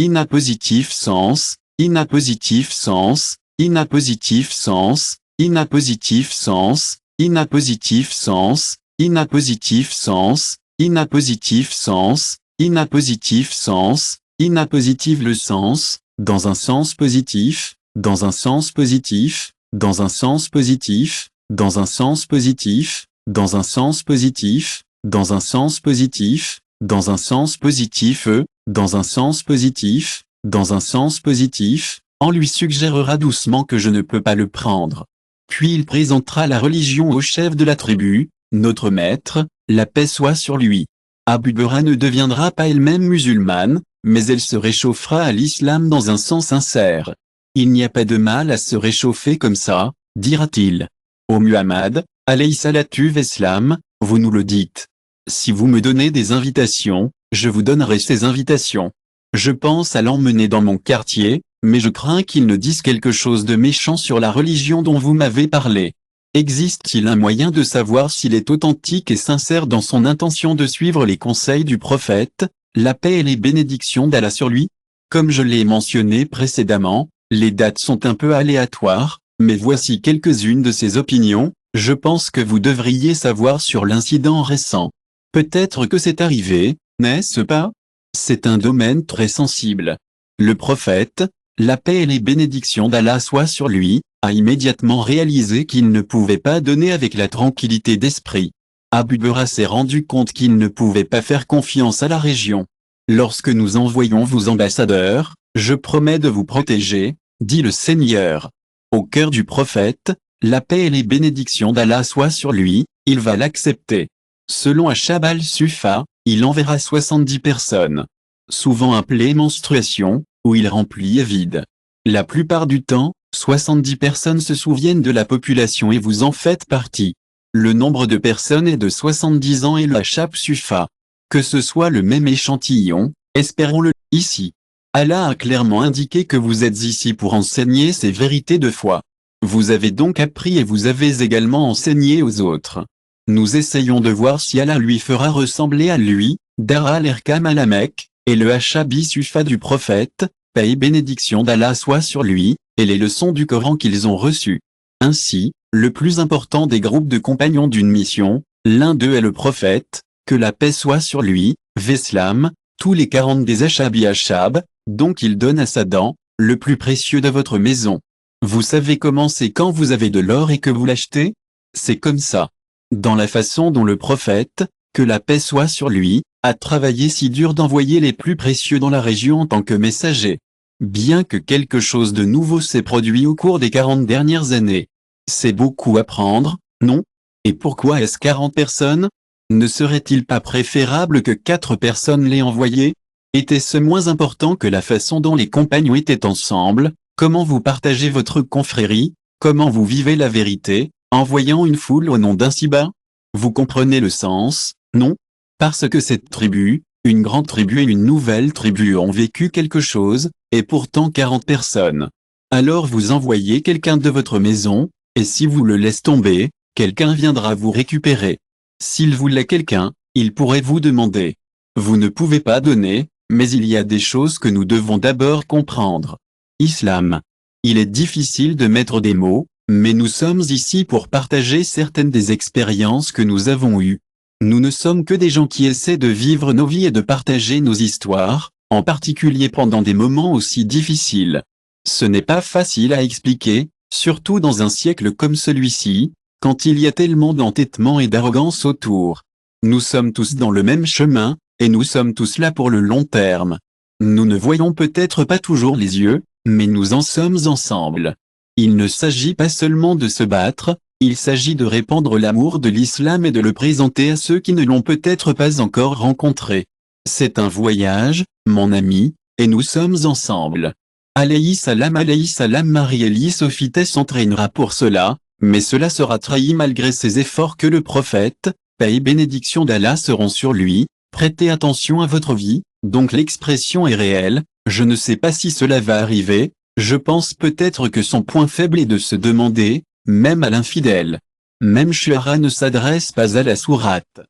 inappositif sens, inappositif sens, inappositif sens, inappositif sens, inappositif sens, inappositif sens, inappositif sens, inappositif sens, inappositif le sens, dans un sens positif, dans un sens positif, dans un sens positif, dans un sens positif, dans un sens positif, dans un sens positif, dans un sens positif dans un sens positif, dans un sens positif, on lui suggérera doucement que je ne peux pas le prendre. Puis il présentera la religion au chef de la tribu, notre maître, la paix soit sur lui. Abu Bara ne deviendra pas elle-même musulmane, mais elle se réchauffera à l'islam dans un sens sincère. Il n'y a pas de mal à se réchauffer comme ça, dira-t-il. Ô Muhammad, alayhi salatu veslam, vous nous le dites. Si vous me donnez des invitations, je vous donnerai ces invitations. Je pense à l'emmener dans mon quartier, mais je crains qu'il ne dise quelque chose de méchant sur la religion dont vous m'avez parlé. Existe-t-il un moyen de savoir s'il est authentique et sincère dans son intention de suivre les conseils du prophète, la paix et les bénédictions d'Allah sur lui? Comme je l'ai mentionné précédemment, les dates sont un peu aléatoires, mais voici quelques-unes de ses opinions. Je pense que vous devriez savoir sur l'incident récent. Peut-être que c'est arrivé, n'est-ce pas? C'est un domaine très sensible. Le prophète, la paix et les bénédictions d'Allah soient sur lui, a immédiatement réalisé qu'il ne pouvait pas donner avec la tranquillité d'esprit. Abu Bara s'est rendu compte qu'il ne pouvait pas faire confiance à la région. Lorsque nous envoyons vos ambassadeurs, je promets de vous protéger, dit le Seigneur. Au cœur du prophète, la paix et les bénédictions d'Allah soient sur lui, il va l'accepter. Selon Ashab al-Sufa, il enverra 70 personnes. Souvent appelées menstruation, où il remplit et vide. La plupart du temps, 70 personnes se souviennent de la population et vous en faites partie. Le nombre de personnes est de 70 ans et le Ashab Sufa. Que ce soit le même échantillon, espérons-le, ici. Allah a clairement indiqué que vous êtes ici pour enseigner ces vérités de foi. Vous avez donc appris et vous avez également enseigné aux autres. Nous essayons de voir si Allah lui fera ressembler à lui, Dara al-Erkam à la Mecque, et le Ashabi Sufa du prophète, paix et bénédiction d'Allah soit sur lui, et les leçons du Coran qu'ils ont reçues. Ainsi, le plus important des groupes de compagnons d'une mission, l'un d'eux est le prophète, que la paix soit sur lui, Veslam, tous les 40 des Ashabi Ashab, donc il donne à sa dent, le plus précieux de votre maison. Vous savez comment c'est quand vous avez de l'or et que vous l'achetez? C'est comme ça. Dans la façon dont le prophète, que la paix soit sur lui, a travaillé si dur d'envoyer les plus précieux dans la région en tant que messager. Bien que quelque chose de nouveau s'est produit au cours des 40 dernières années. C'est beaucoup à prendre, non? Et pourquoi est-ce 40 personnes? Ne serait-il pas préférable que 4 personnes l'aient envoyé? Était-ce moins important que la façon dont les compagnons étaient ensemble? Comment vous partagez votre confrérie? Comment vous vivez la vérité, en voyant une foule au nom d'un si bas? Vous comprenez le sens, non? Parce que cette tribu, une grande tribu et une nouvelle tribu ont vécu quelque chose, et pourtant 40 personnes. Alors vous envoyez quelqu'un de votre maison, et si vous le laissez tomber, quelqu'un viendra vous récupérer. S'il voulait quelqu'un, il pourrait vous demander. Vous ne pouvez pas donner, mais il y a des choses que nous devons d'abord comprendre. Islam. Il est difficile de mettre des mots, mais nous sommes ici pour partager certaines des expériences que nous avons eues. Nous ne sommes que des gens qui essaient de vivre nos vies et de partager nos histoires, en particulier pendant des moments aussi difficiles. Ce n'est pas facile à expliquer, surtout dans un siècle comme celui-ci, quand il y a tellement d'entêtement et d'arrogance autour. Nous sommes tous dans le même chemin, et nous sommes tous là pour le long terme. Nous ne voyons peut-être pas toujours les yeux, mais nous en sommes ensemble. Il ne s'agit pas seulement de se battre, il s'agit de répandre l'amour de l'islam et de le présenter à ceux qui ne l'ont peut-être pas encore rencontré. C'est un voyage, mon ami, et nous sommes ensemble. Alayhi salam Marie-Élie Sophie s'entraînera pour cela, mais cela sera trahi malgré ses efforts que le prophète, paix et bénédiction d'Allah seront sur lui. Prêtez attention à votre vie, donc l'expression est réelle, je ne sais pas si cela va arriver, je pense peut-être que son point faible est de se demander, même à l'infidèle. Même Shu'ara ne s'adresse pas à la sourate.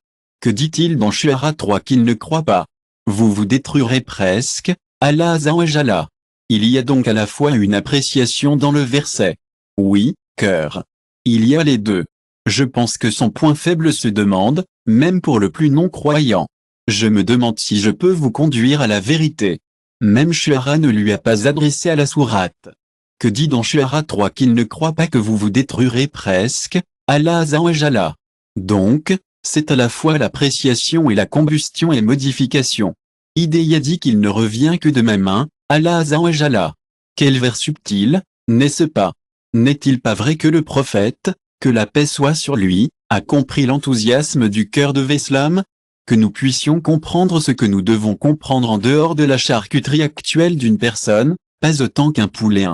Que dit-il dans Shu'ara 3 qu'il ne croit pas? Vous vous détruirez presque, Allah Azza wa Jalla. Il y a donc à la fois une appréciation dans le verset. Oui, cœur. Il y a les deux. Je pense que son point faible se demande, même pour le plus non-croyant. Je me demande si je peux vous conduire à la vérité. Même Shu'ara ne lui a pas adressé à la sourate. Que dit dans Shu'ara 3 qu'il ne croit pas que vous vous détruirez presque, Allah Azza wa Jalla. Donc, c'est à la fois l'appréciation et la combustion et modification. Idéa dit qu'il ne revient que de ma main, Allah Azza wa Jalla. Quel vers subtil, n'est-ce pas? N'est-il pas vrai que le prophète, que la paix soit sur lui, a compris l'enthousiasme du cœur de l'islam? Que nous puissions comprendre ce que nous devons comprendre en dehors de la charcuterie actuelle d'une personne, pas autant qu'un poulet.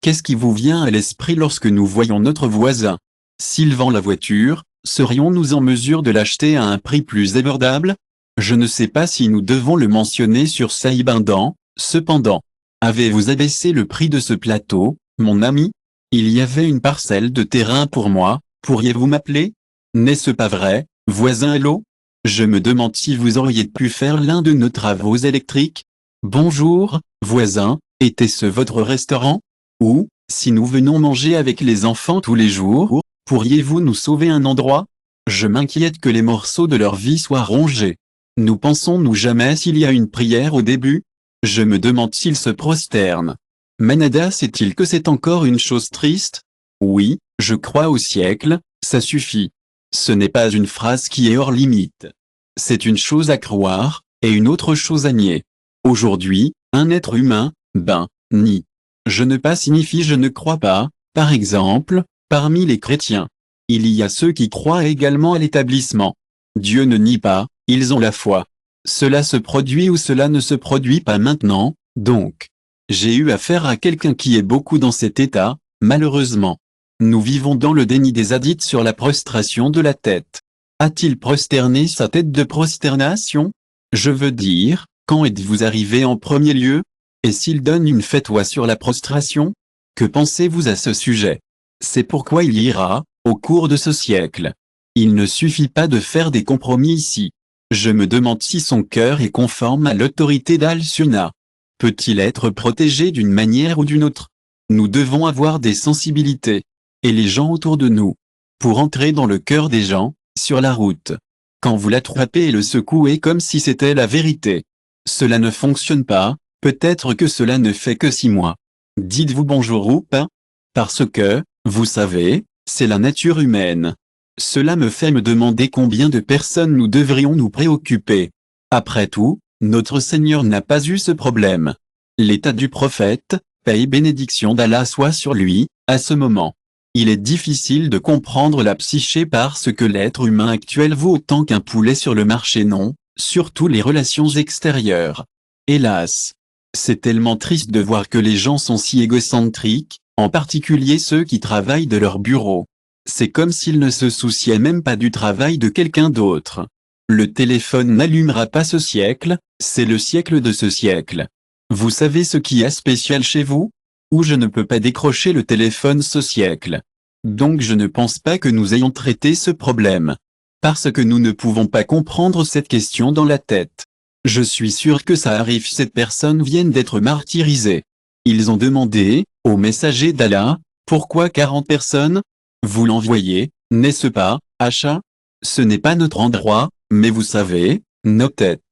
Qu'est-ce qui vous vient à l'esprit lorsque nous voyons notre voisin? S'il vend la voiture, serions-nous en mesure de l'acheter à un prix plus abordable? Je ne sais pas si nous devons le mentionner sur Saïbindan, cependant. Avez-vous abaissé le prix de ce plateau, mon ami? Il y avait une parcelle de terrain pour moi, pourriez-vous m'appeler? N'est-ce pas vrai, voisin Hello? Je me demande si vous auriez pu faire l'un de nos travaux électriques. Bonjour, voisin, était-ce votre restaurant? Ou, si nous venons manger avec les enfants tous les jours, pourriez-vous nous sauver un endroit? Je m'inquiète que les morceaux de leur vie soient rongés. Nous pensons-nous jamais s'il y a une prière au début? Je me demande s'ils se prosternent. Manada sait-il que c'est encore une chose triste? Oui, je crois au siècle, ça suffit. Ce n'est pas une phrase qui est hors limite. C'est une chose à croire, et une autre chose à nier. Aujourd'hui, un être humain, nie. Je ne pas signifie je ne crois pas, par exemple, parmi les chrétiens. Il y a ceux qui croient également à l'établissement. Dieu ne nie pas, ils ont la foi. Cela se produit ou cela ne se produit pas maintenant, donc. J'ai eu affaire à quelqu'un qui est beaucoup dans cet état, malheureusement. Nous vivons dans le déni des hadiths sur la prostration de la tête. A-t-il prosterné sa tête de prosternation? Je veux dire, quand êtes-vous arrivé en premier lieu? Et s'il donne une fatwa sur la prostration? Que pensez-vous à ce sujet? C'est pourquoi il ira, au cours de ce siècle. Il ne suffit pas de faire des compromis ici. Je me demande si son cœur est conforme à l'autorité d'Al-Sunnah. Peut-il être protégé d'une manière ou d'une autre? Nous devons avoir des sensibilités. Et les gens autour de nous. Pour entrer dans le cœur des gens, sur la route. Quand vous l'attrapez et le secouez comme si c'était la vérité. Cela ne fonctionne pas, peut-être que cela ne fait que 6 mois. Dites-vous bonjour ou pas? Parce que, vous savez, c'est la nature humaine. Cela me fait me demander combien de personnes nous devrions nous préoccuper. Après tout, notre Seigneur n'a pas eu ce problème. L'état du prophète, paix et bénédiction d'Allah soit sur lui, à ce moment. Il est difficile de comprendre la psyché parce que l'être humain actuel vaut autant qu'un poulet sur le marché non, surtout les relations extérieures. Hélas. C'est tellement triste de voir que les gens sont si égocentriques, en particulier ceux qui travaillent de leur bureau. C'est comme s'ils ne se souciaient même pas du travail de quelqu'un d'autre. Le téléphone n'allumera pas ce siècle, c'est le siècle de ce siècle. Vous savez ce qui est spécial chez vous? Ou je ne peux pas décrocher le téléphone ce siècle. Donc je ne pense pas que nous ayons traité ce problème. Parce que nous ne pouvons pas comprendre cette question dans la tête. Je suis sûr que ça arrive, cette personne vienne d'être martyrisée. Ils ont demandé, au messager d'Allah, pourquoi 40 personnes? Vous l'envoyez, n'est-ce pas, Acha? Ce n'est pas notre endroit, mais vous savez, nos têtes.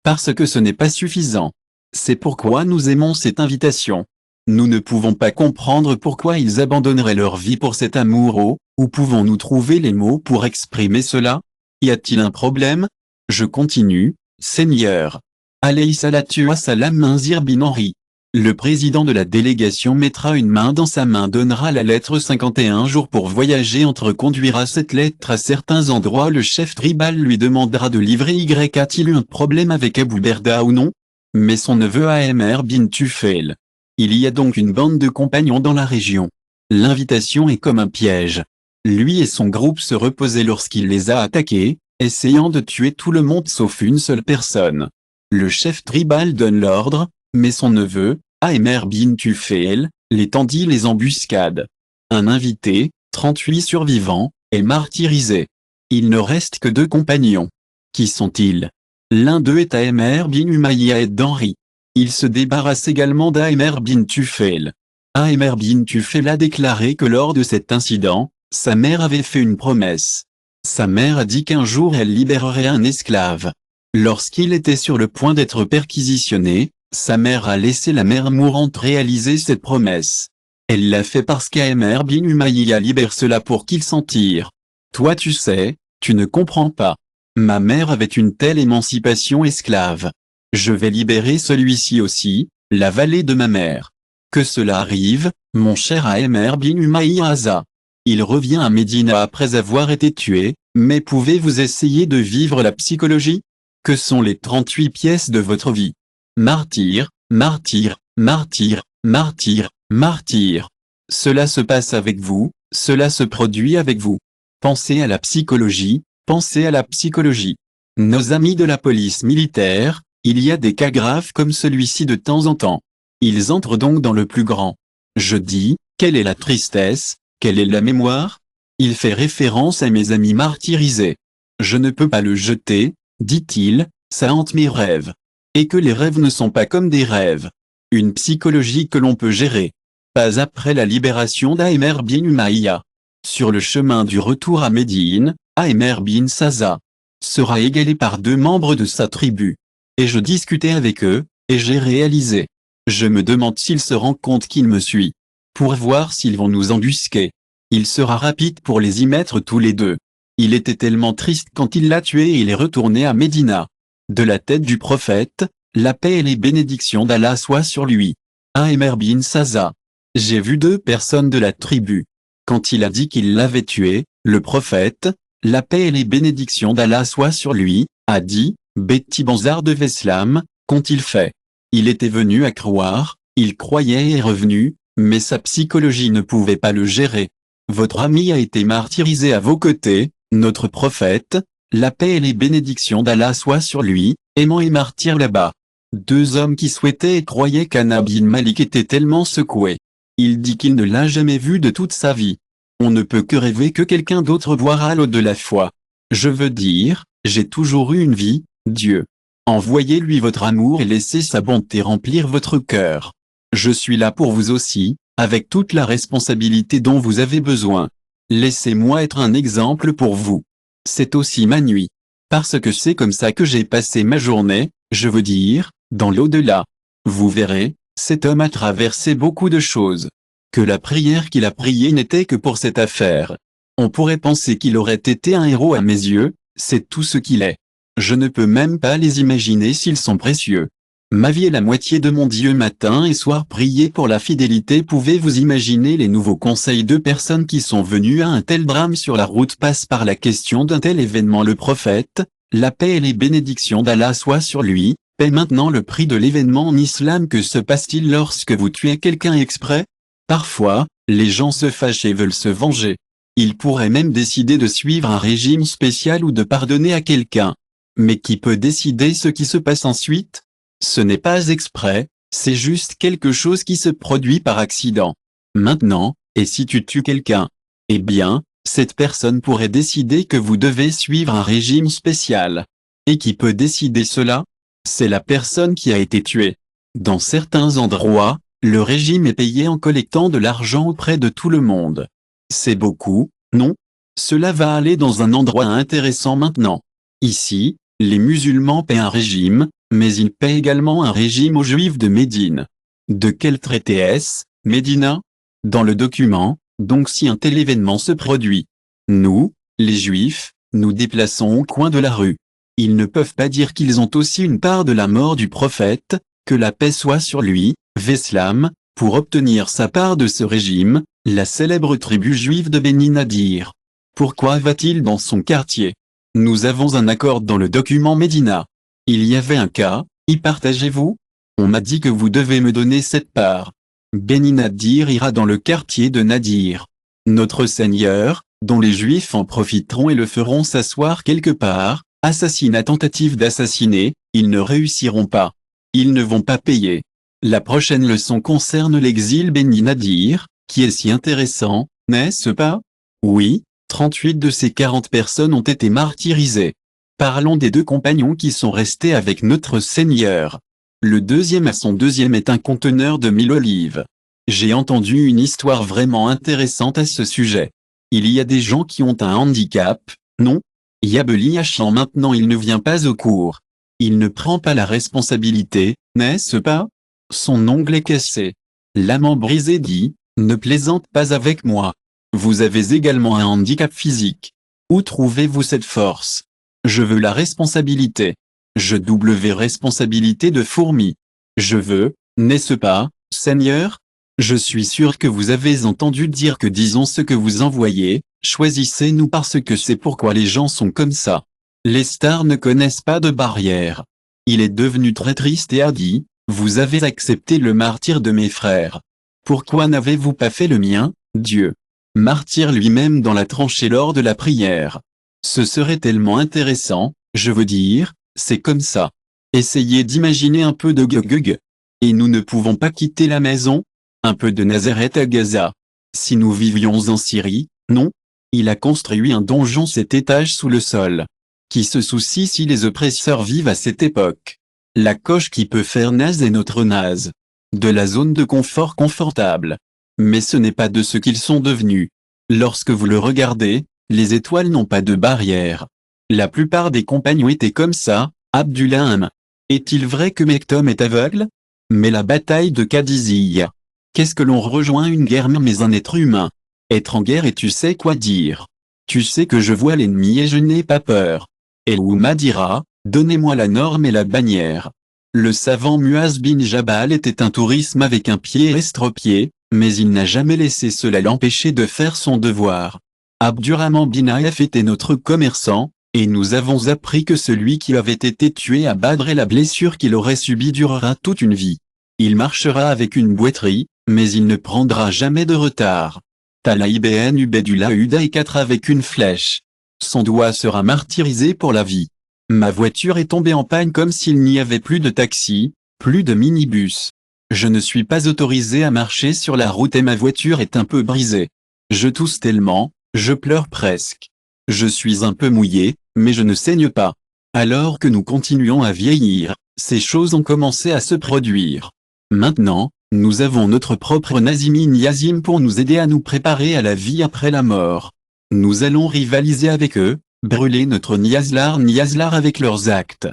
Parce que ce n'est pas suffisant. C'est pourquoi nous aimons cette invitation. Nous ne pouvons pas comprendre pourquoi ils abandonneraient leur vie pour cet amour. Où pouvons-nous trouver les mots pour exprimer cela? Y a-t-il un problème? Je continue, Seigneur. Alayhi salatu wa salam Munzir bin Henri. Le président de la délégation mettra une main dans sa main, donnera la lettre 51 jours pour voyager entre, conduira cette lettre à certains endroits. Le chef tribal lui demandera de livrer Y. A-t-il eu un problème avec Abu Berda ou non? Mais son neveu Amr bin Tufail. Il y a donc une bande de compagnons dans la région. L'invitation est comme un piège. Lui et son groupe se reposaient lorsqu'il les a attaqués, essayant de tuer tout le monde sauf une seule personne. Le chef tribal donne l'ordre, mais son neveu, Amr bin Tufail, les tendit les embuscades. Un invité, 38 survivants, est martyrisé. Il ne reste que 2 compagnons. Qui sont-ils? L'un d'eux est Amr bin Umayya d'Henri. Il se débarrasse également d'Amer bin Tufail. Amer bin Tufail a déclaré que lors de cet incident, sa mère avait fait une promesse. Sa mère a dit qu'un jour elle libérerait un esclave. Lorsqu'il était sur le point d'être perquisitionné, sa mère a laissé la mère mourante réaliser cette promesse. Elle l'a fait parce qu'Amer bin Umayya libère cela pour qu'il s'en tire. Toi tu sais, tu ne comprends pas. Ma mère avait une telle émancipation esclave. Je vais libérer celui-ci aussi, la vallée de ma mère. Que cela arrive, mon cher Amer bin Umayya. Il revient à Médina après avoir été tué, mais pouvez-vous essayer de vivre la psychologie? Que sont les 38 pièces de votre vie? Martyr, martyr, martyr, martyr, martyr. Cela se passe avec vous, cela se produit avec vous. Pensez à la psychologie, pensez à la psychologie. Nos amis de la police militaire, il y a des cas graves comme celui-ci de temps en temps. Ils entrent donc dans le plus grand. Je dis, quelle est la tristesse, quelle est la mémoire? Il fait référence à mes amis martyrisés. Je ne peux pas le jeter, dit-il, ça hante mes rêves. Et que les rêves ne sont pas comme des rêves. Une psychologie que l'on peut gérer. Pas après la libération d'Amer bin Umayya. Sur le chemin du retour à Médine, Amer bin Saza sera égalé par 2 membres de sa tribu. Et je discutais avec eux, et j'ai réalisé. Je me demande s'ils se rendent compte qu'il me suit. Pour voir s'ils vont nous embusquer. Il sera rapide pour les y mettre tous les deux. Il était tellement triste quand il l'a tué et il est retourné à Médina. De la tête du prophète, la paix et les bénédictions d'Allah soient sur lui. Amer bin Saza. J'ai vu 2 personnes de la tribu. Quand il a dit qu'il l'avait tué, le prophète, la paix et les bénédictions d'Allah soient sur lui, a dit, Betty Banzar de Veslam, qu'ont-ils fait? Il était venu à croire, il croyait et est revenu, mais sa psychologie ne pouvait pas le gérer. Votre ami a été martyrisé à vos côtés, notre prophète, la paix et les bénédictions d'Allah soient sur lui, aimant et martyr là-bas. 2 hommes qui souhaitaient et croyaient qu'Anas bin Malik était tellement secoué. Il dit qu'il ne l'a jamais vu de toute sa vie. On ne peut que rêver que quelqu'un d'autre voira l'eau de la foi. Je veux dire, j'ai toujours eu une vie, Dieu. Envoyez-lui votre amour et laissez sa bonté remplir votre cœur. Je suis là pour vous aussi, avec toute la responsabilité dont vous avez besoin. Laissez-moi être un exemple pour vous. C'est aussi ma nuit. Parce que c'est comme ça que j'ai passé ma journée, je veux dire, dans l'au-delà. Vous verrez, cet homme a traversé beaucoup de choses. Que la prière qu'il a priée n'était que pour cette affaire. On pourrait penser qu'il aurait été un héros à mes yeux, c'est tout ce qu'il est. Je ne peux même pas les imaginer s'ils sont précieux. Ma vie est la moitié de mon Dieu matin et soir prier pour la fidélité. Pouvez-vous imaginer les nouveaux conseils de personnes qui sont venues à un tel drame sur la route passent par la question d'un tel événement. Le prophète, la paix et les bénédictions d'Allah soient sur lui, paie maintenant le prix de l'événement en islam. Que se passe-t-il lorsque vous tuez quelqu'un exprès? Parfois, les gens se fâchent et veulent se venger. Ils pourraient même décider de suivre un régime spécial ou de pardonner à quelqu'un. Mais qui peut décider ce qui se passe ensuite? Ce n'est pas exprès, c'est juste quelque chose qui se produit par accident. Maintenant, et si tu tues quelqu'un? Eh bien, cette personne pourrait décider que vous devez suivre un régime spécial. Et qui peut décider cela? C'est la personne qui a été tuée. Dans certains endroits, le régime est payé en collectant de l'argent auprès de tout le monde. C'est beaucoup, non? Cela va aller dans un endroit intéressant maintenant. Ici, les musulmans paient un régime, mais ils paient également un régime aux juifs de Médine. De quel traité est-ce, Médina? Dans le document, donc si un tel événement se produit. Nous, les juifs, nous déplaçons au coin de la rue. Ils ne peuvent pas dire qu'ils ont aussi une part de la mort du prophète, que la paix soit sur lui, Veslam, pour obtenir sa part de ce régime, la célèbre tribu juive de Beni Nadir. Pourquoi va-t-il dans son quartier? Nous avons un accord dans le document Médina. Il y avait un cas, y partagez-vous? On m'a dit que vous devez me donner cette part. Beni Nadir ira dans le quartier de Nadir. Notre Seigneur, dont les Juifs en profiteront et le feront s'asseoir quelque part, assassinat tentative d'assassiner, ils ne réussiront pas. Ils ne vont pas payer. La prochaine leçon concerne l'exil Beni Nadir, qui est si intéressant, n'est-ce pas? Oui, 38 de ces 40 personnes ont été martyrisées. Parlons des 2 compagnons qui sont restés avec notre Seigneur. Le deuxième à son deuxième est un conteneur de 1000 olives. J'ai entendu une histoire vraiment intéressante à ce sujet. Il y a des gens qui ont un handicap, non? Yabeliachan maintenant il ne vient pas au cours. Il ne prend pas la responsabilité, n'est-ce pas? Son ongle est cassé. L'amant brisé dit, ne plaisante pas avec moi. Vous avez également un handicap physique. Où trouvez-vous cette force? Je veux la responsabilité. Je W responsabilité de fourmi. Je veux, n'est-ce pas, Seigneur? Je suis sûr que vous avez entendu dire que disons ce que vous envoyez, choisissez-nous parce que c'est pourquoi les gens sont comme ça. Les stars ne connaissent pas de barrières. Il est devenu très triste et a dit, vous avez accepté le martyre de mes frères. Pourquoi n'avez-vous pas fait le mien, Dieu? Martyr lui-même dans la tranchée lors de la prière. Ce serait tellement intéressant, je veux dire, c'est comme ça. Essayez d'imaginer un peu de Gog. Et nous ne pouvons pas quitter la maison? Un peu de Nazareth à Gaza. Si nous vivions en Syrie, non? Il a construit un donjon 7 étages sous le sol. Qui se soucie si les oppresseurs vivent à cette époque? La coche qui peut faire naze est notre naze. De la zone de confort confortable. Mais ce n'est pas de ce qu'ils sont devenus. Lorsque vous le regardez, les étoiles n'ont pas de barrière. La plupart des compagnons étaient comme ça, Abdullah. Est-il vrai que Mektom est aveugle? Mais la bataille de Qadisiyah. Qu'est-ce que l'on rejoint une guerre mais un être humain? Être en guerre et tu sais quoi dire. Tu sais que je vois l'ennemi et je n'ai pas peur. Et Ouma dira, donnez-moi la norme et la bannière. Le savant Muaz bin Jabal était un tourisme avec un pied estropié, mais il n'a jamais laissé cela l'empêcher de faire son devoir. Abdurrahman bin Auf était notre commerçant, et nous avons appris que celui qui avait été tué à Badr et la blessure qu'il aurait subie durera toute une vie. Il marchera avec une boîterie, mais il ne prendra jamais de retard. Talha ibn Ubaidullah Uday 4 avec une flèche. Son doigt sera martyrisé pour la vie. Ma voiture est tombée en panne comme s'il n'y avait plus de taxi, plus de minibus. Je ne suis pas autorisé à marcher sur la route et ma voiture est un peu brisée. Je tousse tellement, je pleure presque. Je suis un peu mouillé, mais je ne saigne pas. Alors que nous continuons à vieillir, ces choses ont commencé à se produire. Maintenant, nous avons notre propre Nazimi Niazim pour nous aider à nous préparer à la vie après la mort. Nous allons rivaliser avec eux, brûler notre Niazlar avec leurs actes.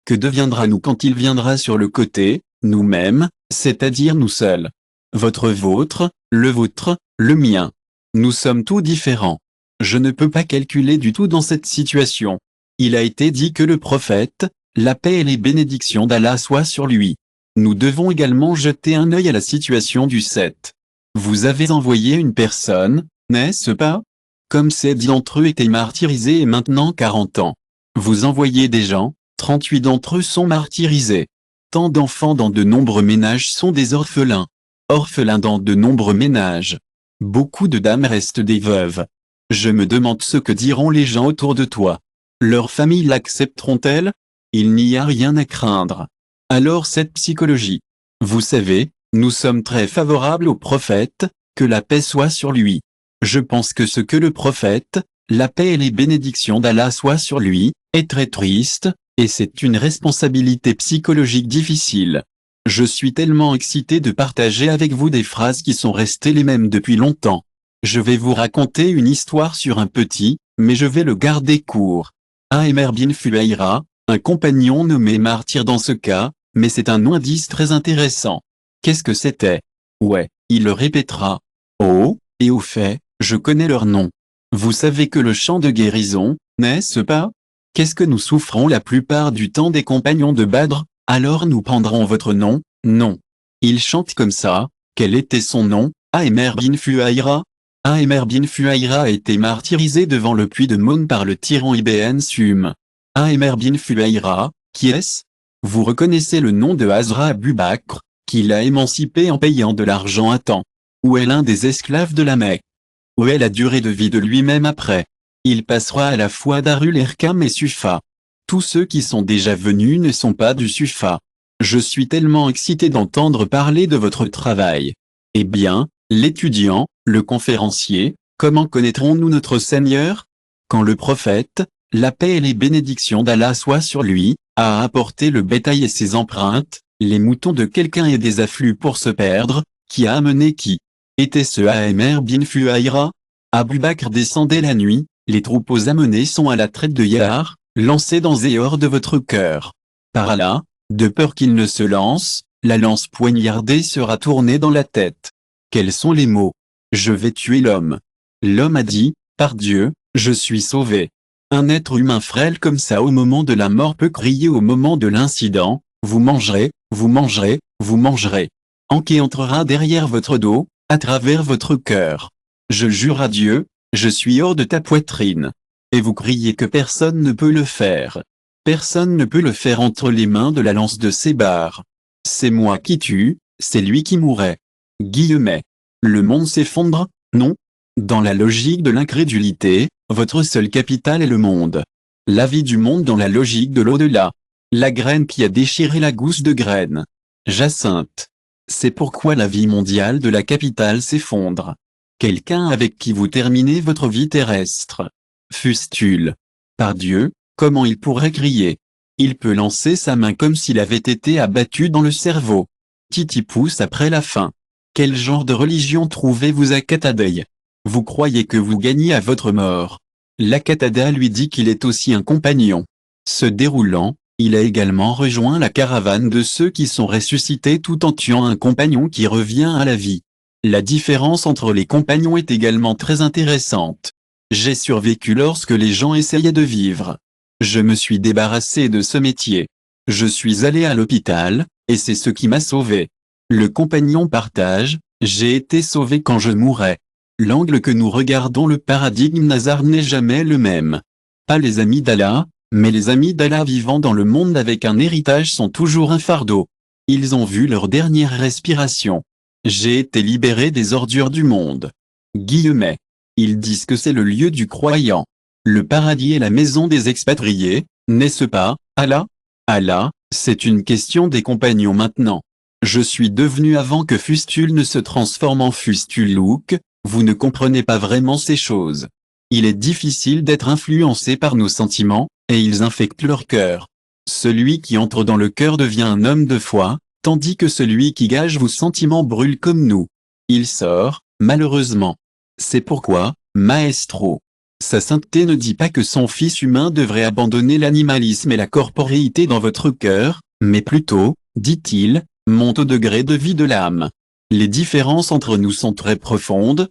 Que deviendra-nous quand il viendra sur le côté, nous-mêmes, c'est-à-dire nous seuls? Vôtre, le mien. Nous sommes tous différents. Je ne peux pas calculer du tout dans cette situation. Il a été dit que le prophète, la paix et les bénédictions d'Allah soient sur lui. Nous devons également jeter un œil à la situation du 7. Vous avez envoyé une personne, n'est-ce pas? Comme 7 d'entre eux étaient martyrisés et maintenant 40 ans. Vous envoyez des gens, 38 d'entre eux sont martyrisés. Tant d'enfants dans de nombreux ménages sont des orphelins. Orphelins dans de nombreux ménages. Beaucoup de dames restent des veuves. Je me demande ce que diront les gens autour de toi. Leurs familles l'accepteront-elles? Il n'y a rien à craindre. Alors cette psychologie. Vous savez, nous sommes très favorables au prophète, que la paix soit sur lui. Je pense que ce que le prophète, la paix et les bénédictions d'Allah soient sur lui, est très triste, et c'est une responsabilité psychologique difficile. Je suis tellement excité de partager avec vous des phrases qui sont restées les mêmes depuis longtemps. Je vais vous raconter une histoire sur un petit, mais je vais le garder court. Amer bin Fuhaira, un compagnon nommé martyr dans ce cas, mais c'est un indice très intéressant. Qu'est-ce que c'était? Ouais, il le répétera. Oh, et au fait, je connais leur nom. Vous savez que le chant de guérison, n'est-ce pas? Qu'est-ce que nous souffrons la plupart du temps des compagnons de Badr? Alors nous prendrons votre nom? Non. Il chante comme ça. Quel était son nom? Amer bin Fuhaira. Amer bin Fuhaira a été martyrisé devant le puits de Maun par le tyran Ibn Sum. Amer bin Fuhaira, qui est-ce? Vous reconnaissez le nom de Hazra Abu Bakr, qui l'a émancipé en payant de l'argent à temps. Où est l'un des esclaves de la Mecque? Où est la durée de vie de lui-même après? Il passera à la fois Darul Erkam et Sufa. Tous ceux qui sont déjà venus ne sont pas du Sufa. Je suis tellement excité d'entendre parler de votre travail. Eh bien, l'étudiant, le conférencier, comment connaîtrons-nous notre Seigneur? Quand le prophète, la paix et les bénédictions d'Allah soient sur lui, a apporté le bétail et ses empreintes, Les moutons de quelqu'un et des afflux pour se perdre, qui a amené qui? Était-ce Amr bin Fuhaira? Abu Bakr descendait la nuit, les troupeaux amenés sont à la traite de Yahar, lancés dans et hors de votre cœur. Par Allah, de peur qu'il ne se lance, la lance poignardée sera tournée dans la tête. Quels sont les mots? Je vais tuer l'homme. L'homme a dit, par Dieu, je suis sauvé. Un être humain frêle comme ça au moment de la mort peut crier au moment de l'incident, vous mangerez, vous mangerez, vous mangerez. En qui entrera derrière votre dos, à travers votre cœur. Je jure à Dieu, je suis hors de ta poitrine. Et vous criez que personne ne peut le faire. Personne ne peut le faire entre les mains de la lance de ses barres. C'est moi qui tue, c'est lui qui mourrait. Guillemets. Le monde s'effondre, non? Dans la logique de l'incrédulité, votre seul capital est le monde. La vie du monde dans la logique de l'au-delà. La graine qui a déchiré la gousse de graine. Jacinthe. C'est pourquoi la vie mondiale de la capitale s'effondre. Quelqu'un avec qui vous terminez votre vie terrestre. Fustule. Par Dieu, comment il pourrait crier? Il peut lancer sa main comme s'il avait été abattu dans le cerveau. Titi pousse après la fin. Quel genre de religion trouvez-vous à Qatadeh? Vous croyez que vous gagnez à votre mort. La Qatada lui dit qu'il est aussi un compagnon. Se déroulant, il a également rejoint la caravane de ceux qui sont ressuscités tout en tuant un compagnon qui revient à la vie. La différence entre les compagnons est également très intéressante. J'ai survécu lorsque les gens essayaient de vivre. Je me suis débarrassé de ce métier. Je suis allé à l'hôpital, et c'est ce qui m'a sauvé. Le compagnon partage, j'ai été sauvé quand je mourais. L'angle que nous regardons le paradigme Nazar n'est jamais le même. Pas les amis d'Allah, mais les amis d'Allah vivant dans le monde avec un héritage sont toujours un fardeau. Ils ont vu leur dernière respiration. J'ai été libéré des ordures du monde. Guillemets. Ils disent que c'est le lieu du croyant. Le paradis est la maison des expatriés, n'est-ce pas, Allah? Allah, c'est une question des compagnons maintenant. Je suis devenu avant que Fustule ne se transforme en Fustule Look, vous ne comprenez pas vraiment ces choses. Il est difficile d'être influencé par nos sentiments, et ils infectent leur cœur. Celui qui entre dans le cœur devient un homme de foi, tandis que celui qui gage vos sentiments brûle comme nous. Il sort, malheureusement. C'est pourquoi, Maestro. Sa sainteté ne dit pas que son fils humain devrait abandonner l'animalisme et la corporéité dans votre cœur, mais plutôt, dit-il, monte au degré de vie de l'âme. Les différences entre nous sont très profondes,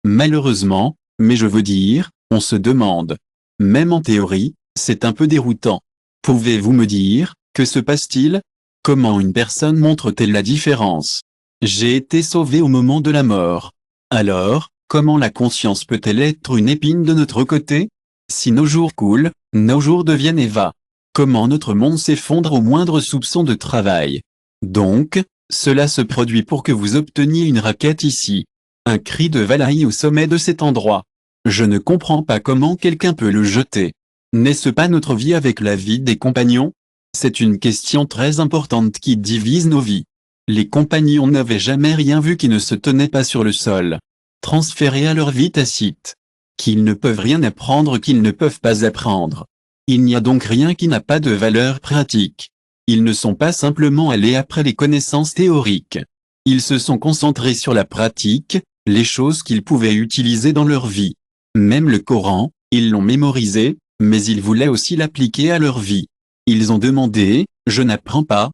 malheureusement, mais je veux dire, on se demande. Même en théorie, c'est un peu déroutant. Pouvez-vous me dire, que se passe-t-il? Comment une personne montre-t-elle la différence? J'ai été sauvé au moment de la mort. Alors, comment la conscience peut-elle être une épine de notre côté? Si nos jours coulent, nos jours deviennent Eva. Comment notre monde s'effondre au moindre soupçon de travail? Donc, cela se produit pour que vous obteniez une raquette ici. Un cri de Valaï au sommet de cet endroit. Je ne comprends pas comment quelqu'un peut le jeter. N'est-ce pas notre vie avec la vie des compagnons? C'est une question très importante qui divise nos vies. Les compagnons n'avaient jamais rien vu qui ne se tenait pas sur le sol. Transférés à leur vie tacite. Qu'ils ne peuvent rien apprendre qu'ils ne peuvent pas apprendre. Il n'y a donc rien qui n'a pas de valeur pratique. Ils ne sont pas simplement allés après les connaissances théoriques. Ils se sont concentrés sur la pratique, les choses qu'ils pouvaient utiliser dans leur vie. Même le Coran, ils l'ont mémorisé, mais ils voulaient aussi l'appliquer à leur vie. Ils ont demandé, je n'apprends pas,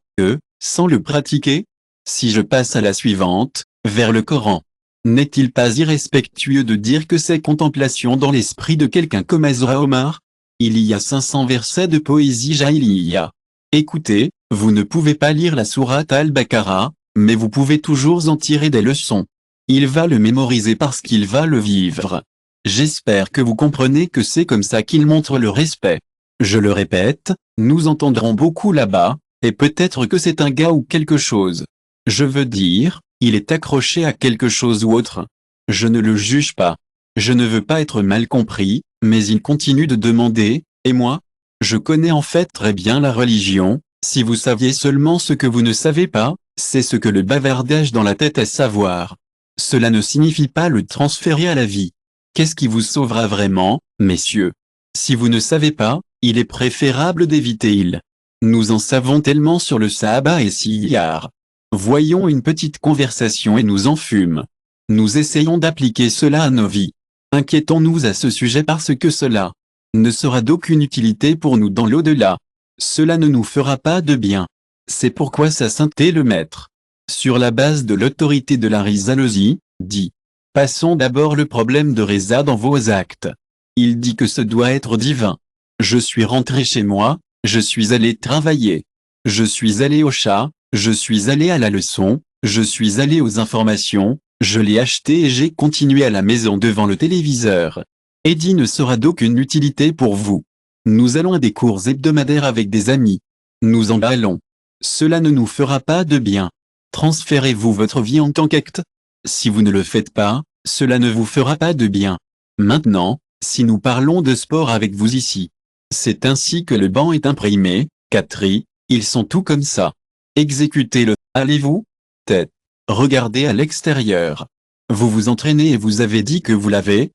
sans le pratiquer? Si je passe à la suivante, vers le Coran. N'est-il pas irrespectueux de dire que c'est contemplation dans l'esprit de quelqu'un comme Azra Omar? Il y a 500 versets de poésie jahiliya. Écoutez, vous ne pouvez pas lire la sourate Al-Baqarah, mais vous pouvez toujours en tirer des leçons. Il va le mémoriser parce qu'il va le vivre. J'espère que vous comprenez que c'est comme ça qu'il montre le respect. Je le répète, nous entendrons beaucoup là-bas, et peut-être que c'est un gars ou quelque chose. Je veux dire, il est accroché à quelque chose ou autre. Je ne le juge pas. Je ne veux pas être mal compris, mais il continue de demander, et moi? Je connais en fait très bien la religion, si vous saviez seulement ce que vous ne savez pas, c'est ce que le bavardage dans la tête est savoir. Cela ne signifie pas le transférer à la vie. Qu'est-ce qui vous sauvera vraiment, messieurs? Si vous ne savez pas, il est préférable d'éviter il. Nous en savons tellement sur le Sahaba et Siyar. Voyons une petite conversation et nous en fûmes. Nous essayons d'appliquer cela à nos vies. Inquiétons-nous à ce sujet parce que cela ne sera d'aucune utilité pour nous dans l'au-delà. Cela ne nous fera pas de bien. C'est pourquoi sa sainteté le maître, sur la base de l'autorité de la rizalosie, dit: passons d'abord le problème de Reza dans vos actes. Il dit que ce doit être divin. Je suis rentré chez moi, je suis allé travailler. Je suis allé au chat, je suis allé à la leçon, je suis allé aux informations, je l'ai acheté et j'ai continué à la maison devant le téléviseur. Eddie ne sera d'aucune utilité pour vous. Nous allons à des cours hebdomadaires avec des amis. Nous en allons. Cela ne nous fera pas de bien. Transférez-vous votre vie en tant qu'acte. Si vous ne le faites pas, cela ne vous fera pas de bien. Maintenant, si nous parlons de sport avec vous ici, c'est ainsi que le banc est imprimé, Catherine, ils sont tout comme ça. Exécutez-le. Allez-vous? Tête. Regardez à l'extérieur. Vous vous entraînez et vous avez dit que vous l'avez,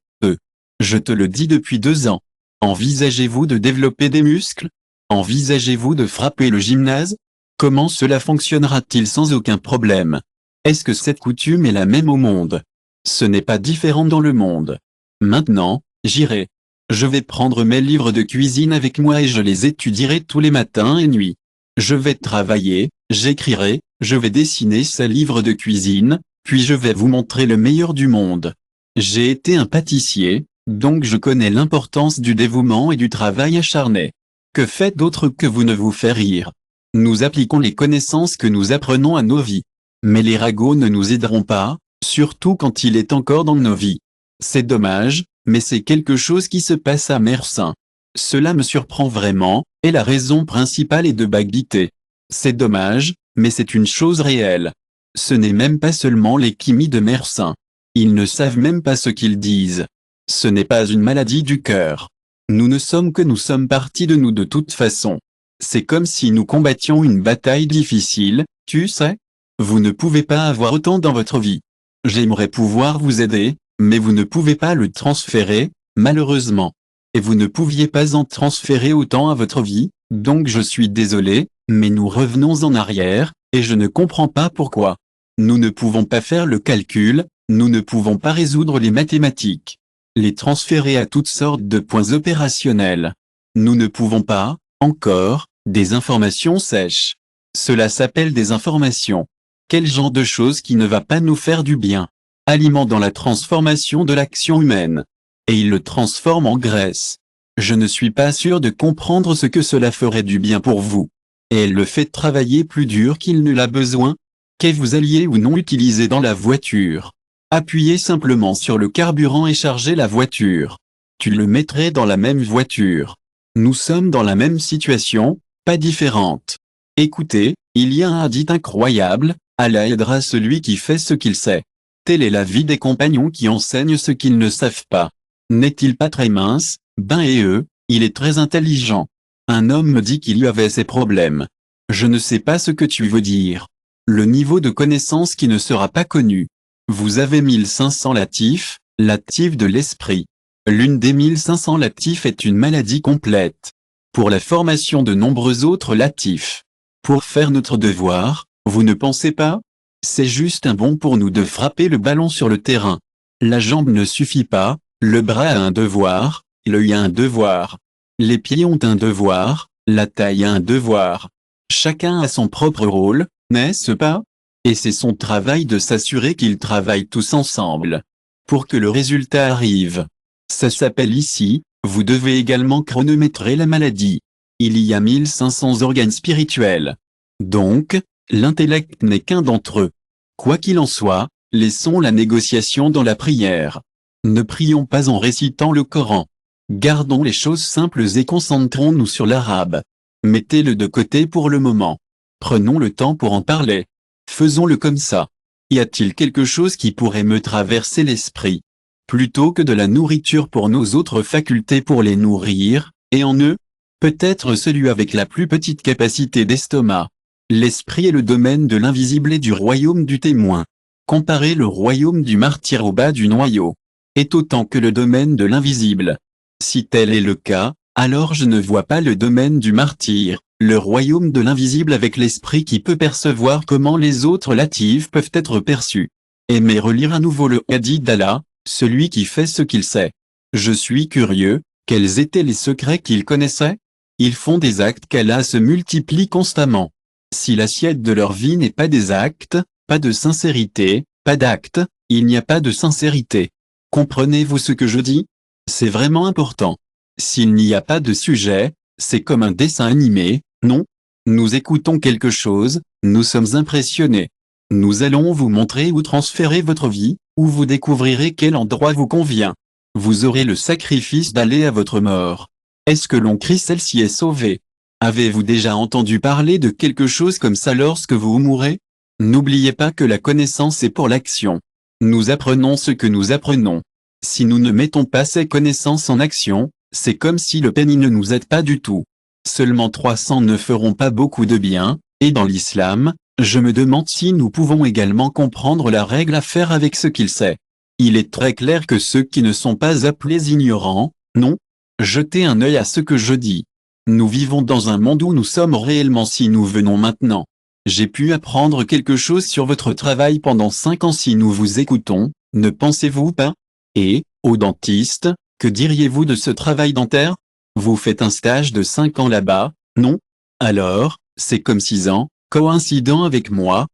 Je te le dis depuis 2 ans. Envisagez-vous de développer des muscles? Envisagez-vous de frapper le gymnase? Comment cela fonctionnera-t-il sans aucun problème? Est-ce que cette coutume est la même au monde? Ce n'est pas différent dans le monde. Maintenant, j'irai. Je vais prendre mes livres de cuisine avec moi et je les étudierai tous les matins et nuits. Je vais travailler, j'écrirai, je vais dessiner ces livres de cuisine, puis je vais vous montrer le meilleur du monde. J'ai été un pâtissier, donc je connais l'importance du dévouement et du travail acharné. Que fait d'autre que vous ne vous faire rire? Nous appliquons les connaissances que nous apprenons à nos vies. Mais les ragots ne nous aideront pas, surtout quand il est encore dans nos vies. C'est dommage, mais c'est quelque chose qui se passe à Mersin. Cela me surprend vraiment, et la raison principale est de baguité. C'est dommage, mais c'est une chose réelle. Ce n'est même pas seulement les kimis de Mersin. Ils ne savent même pas ce qu'ils disent. Ce n'est pas une maladie du cœur. Nous ne sommes que nous sommes partis de nous de toute façon. C'est comme si nous combattions une bataille difficile, tu sais. Vous ne pouvez pas avoir autant dans votre vie. J'aimerais pouvoir vous aider, mais vous ne pouvez pas le transférer, malheureusement. Et vous ne pouviez pas en transférer autant à votre vie, donc je suis désolé, mais nous revenons en arrière, et je ne comprends pas pourquoi. Nous ne pouvons pas faire le calcul, nous ne pouvons pas résoudre les mathématiques. Les transférer à toutes sortes de points opérationnels. Nous ne pouvons pas, encore, des informations sèches. Cela s'appelle des informations. Quel genre de chose qui ne va pas nous faire du bien? Aliment dans la transformation de l'action humaine. Et il le transforme en graisse. Je ne suis pas sûr de comprendre ce que cela ferait du bien pour vous. Et elle le fait travailler plus dur qu'il ne l'a besoin. Que vous alliez ou non utiliser dans la voiture. Appuyez simplement sur le carburant et chargez la voiture. Tu le mettrais dans la même voiture. Nous sommes dans la même situation, pas différente. Écoutez, il y a un hadith incroyable, Allah aidera celui qui fait ce qu'il sait. Telle est la vie des compagnons qui enseignent ce qu'ils ne savent pas. N'est-il pas très mince? Ben et eux, il est très intelligent. Un homme me dit qu'il y avait ses problèmes. Je ne sais pas ce que tu veux dire. Le niveau de connaissance qui ne sera pas connu. Vous avez 1500 latifs, latifs de l'esprit. L'une des 1500 latifs est une maladie complète. Pour la formation de nombreux autres latifs. Pour faire notre devoir, vous ne pensez pas? C'est juste un bon pour nous de frapper le ballon sur le terrain. La jambe ne suffit pas, le bras a un devoir, l'œil a un devoir. Les pieds ont un devoir, la taille a un devoir. Chacun a son propre rôle, n'est-ce pas? Et c'est son travail de s'assurer qu'ils travaillent tous ensemble. Pour que le résultat arrive. Ça s'appelle ici, vous devez également chronométrer la maladie. Il y a 1500 organes spirituels. Donc, l'intellect n'est qu'un d'entre eux. Quoi qu'il en soit, laissons la négociation dans la prière. Ne prions pas en récitant le Coran. Gardons les choses simples et concentrons-nous sur l'arabe. Mettez-le de côté pour le moment. Prenons le temps pour en parler. Faisons-le comme ça. Y a-t-il quelque chose qui pourrait me traverser l'esprit? Plutôt que de la nourriture pour nos autres facultés pour les nourrir, et en eux? Peut-être celui avec la plus petite capacité d'estomac. L'esprit est le domaine de l'invisible et du royaume du témoin. Comparez le royaume du martyr au bas du noyau. Est autant que le domaine de l'invisible. Si tel est le cas, alors je ne vois pas le domaine du martyr, le royaume de l'invisible avec l'esprit qui peut percevoir comment les autres relatives peuvent être perçues. Aimez relire à nouveau le hadith d'Allah, celui qui fait ce qu'il sait. Je suis curieux, quels étaient les secrets qu'il connaissait? Ils font des actes qu'Allah se multiplie constamment. Si l'assiette de leur vie n'est pas des actes, pas de sincérité, pas d'actes, il n'y a pas de sincérité. Comprenez-vous ce que je dis? C'est vraiment important. S'il n'y a pas de sujet, c'est comme un dessin animé, non? Nous écoutons quelque chose, nous sommes impressionnés. Nous allons vous montrer où transférer votre vie, où vous découvrirez quel endroit vous convient. Vous aurez le sacrifice d'aller à votre mort. Est-ce que l'on crie celle-ci est sauvée? Avez-vous déjà entendu parler de quelque chose comme ça lorsque vous mourrez? N'oubliez pas que la connaissance est pour l'action. Nous apprenons ce que nous apprenons. Si nous ne mettons pas ces connaissances en action, c'est comme si le pénis ne nous aide pas du tout. Seulement 300 ne feront pas beaucoup de bien, et dans l'islam, je me demande si nous pouvons également comprendre la règle à faire avec ce qu'il sait. Il est très clair que ceux qui ne sont pas appelés ignorants, non? Jetez un œil à ce que je dis. Nous vivons dans un monde où nous sommes réellement si nous venons maintenant. J'ai pu apprendre quelque chose sur votre travail pendant 5 ans si nous vous écoutons, ne pensez-vous pas? Et, au dentiste, que diriez-vous de ce travail dentaire? Vous faites un stage de 5 ans là-bas, non? Alors, c'est comme 6 ans, coïncident avec moi,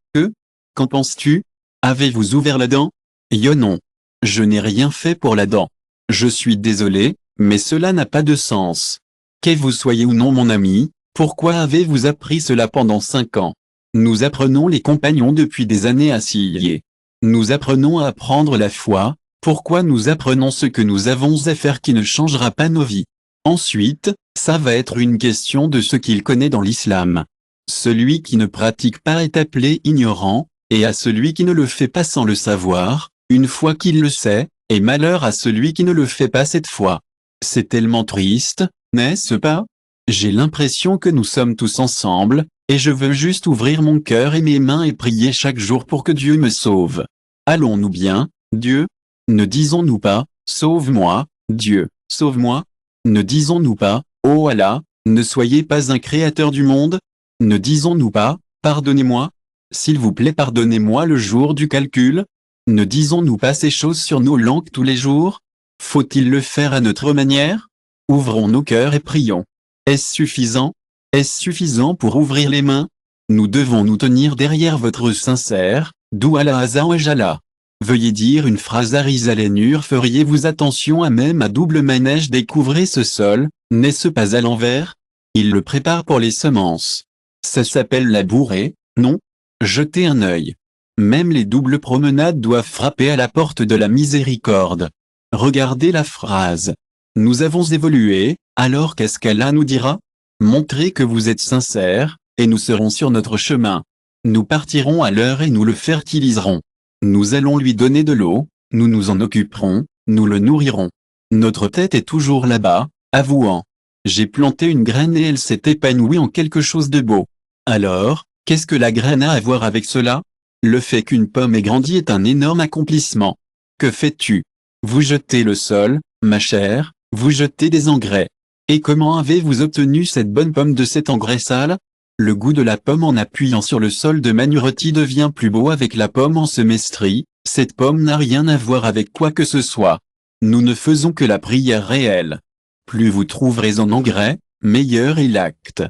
qu'en penses-tu? Avez-vous ouvert la dent? Yo non. Je n'ai rien fait pour la dent. Je suis désolé, mais cela n'a pas de sens. Que vous soyez ou non mon ami, pourquoi avez-vous appris cela pendant 5 ans? Nous apprenons les compagnons depuis des années à s'y lier. Nous apprenons à apprendre la foi, pourquoi nous apprenons ce que nous avons à faire qui ne changera pas nos vies. Ensuite, ça va être une question de ce qu'il connaît dans l'islam. Celui qui ne pratique pas est appelé ignorant, et à celui qui ne le fait pas sans le savoir, une fois qu'il le sait, et malheur à celui qui ne le fait pas cette fois. C'est tellement triste, n'est-ce pas? J'ai l'impression que nous sommes tous ensemble, et je veux juste ouvrir mon cœur et mes mains et prier chaque jour pour que Dieu me sauve. Allons-nous bien, Dieu? Ne disons-nous pas, sauve-moi, Dieu, sauve-moi? Ne disons-nous pas, oh Allah, ne soyez pas un créateur du monde? Ne disons-nous pas, pardonnez-moi? S'il vous plaît pardonnez-moi le jour du calcul? Ne disons-nous pas ces choses sur nos langues tous les jours? Faut-il le faire à notre manière? Ouvrons nos cœurs et prions. Est-ce suffisant? Est-ce suffisant pour ouvrir les mains? Nous devons nous tenir derrière votre sincère, d'où Allah Azza wa Jalla. Veuillez dire une phrase à Rizalénur. Feriez-vous attention à même à double manège? Découvrez ce sol, n'est-ce pas à l'envers? Il le prépare pour les semences. Ça s'appelle labourer, non? Jetez un œil. Même les doubles promenades doivent frapper à la porte de la miséricorde. Regardez la phrase. Nous avons évolué, alors qu'est-ce qu'Allah nous dira? Montrez que vous êtes sincères, et nous serons sur notre chemin. Nous partirons à l'heure et nous le fertiliserons. Nous allons lui donner de l'eau, nous nous en occuperons, nous le nourrirons. Notre tête est toujours là-bas, avouant. J'ai planté une graine et elle s'est épanouie en quelque chose de beau. Alors, qu'est-ce que la graine a à voir avec cela? Le fait qu'une pomme ait grandi est un énorme accomplissement. Que fais-tu? Vous jetez le sol, ma chère, vous jetez des engrais. Et comment avez-vous obtenu cette bonne pomme de cet engrais sale? Le goût de la pomme en appuyant sur le sol de Manuroti devient plus beau avec la pomme en semestrie. Cette pomme n'a rien à voir avec quoi que ce soit. Nous ne faisons que la prière réelle. Plus vous trouverez en engrais, meilleur est l'acte.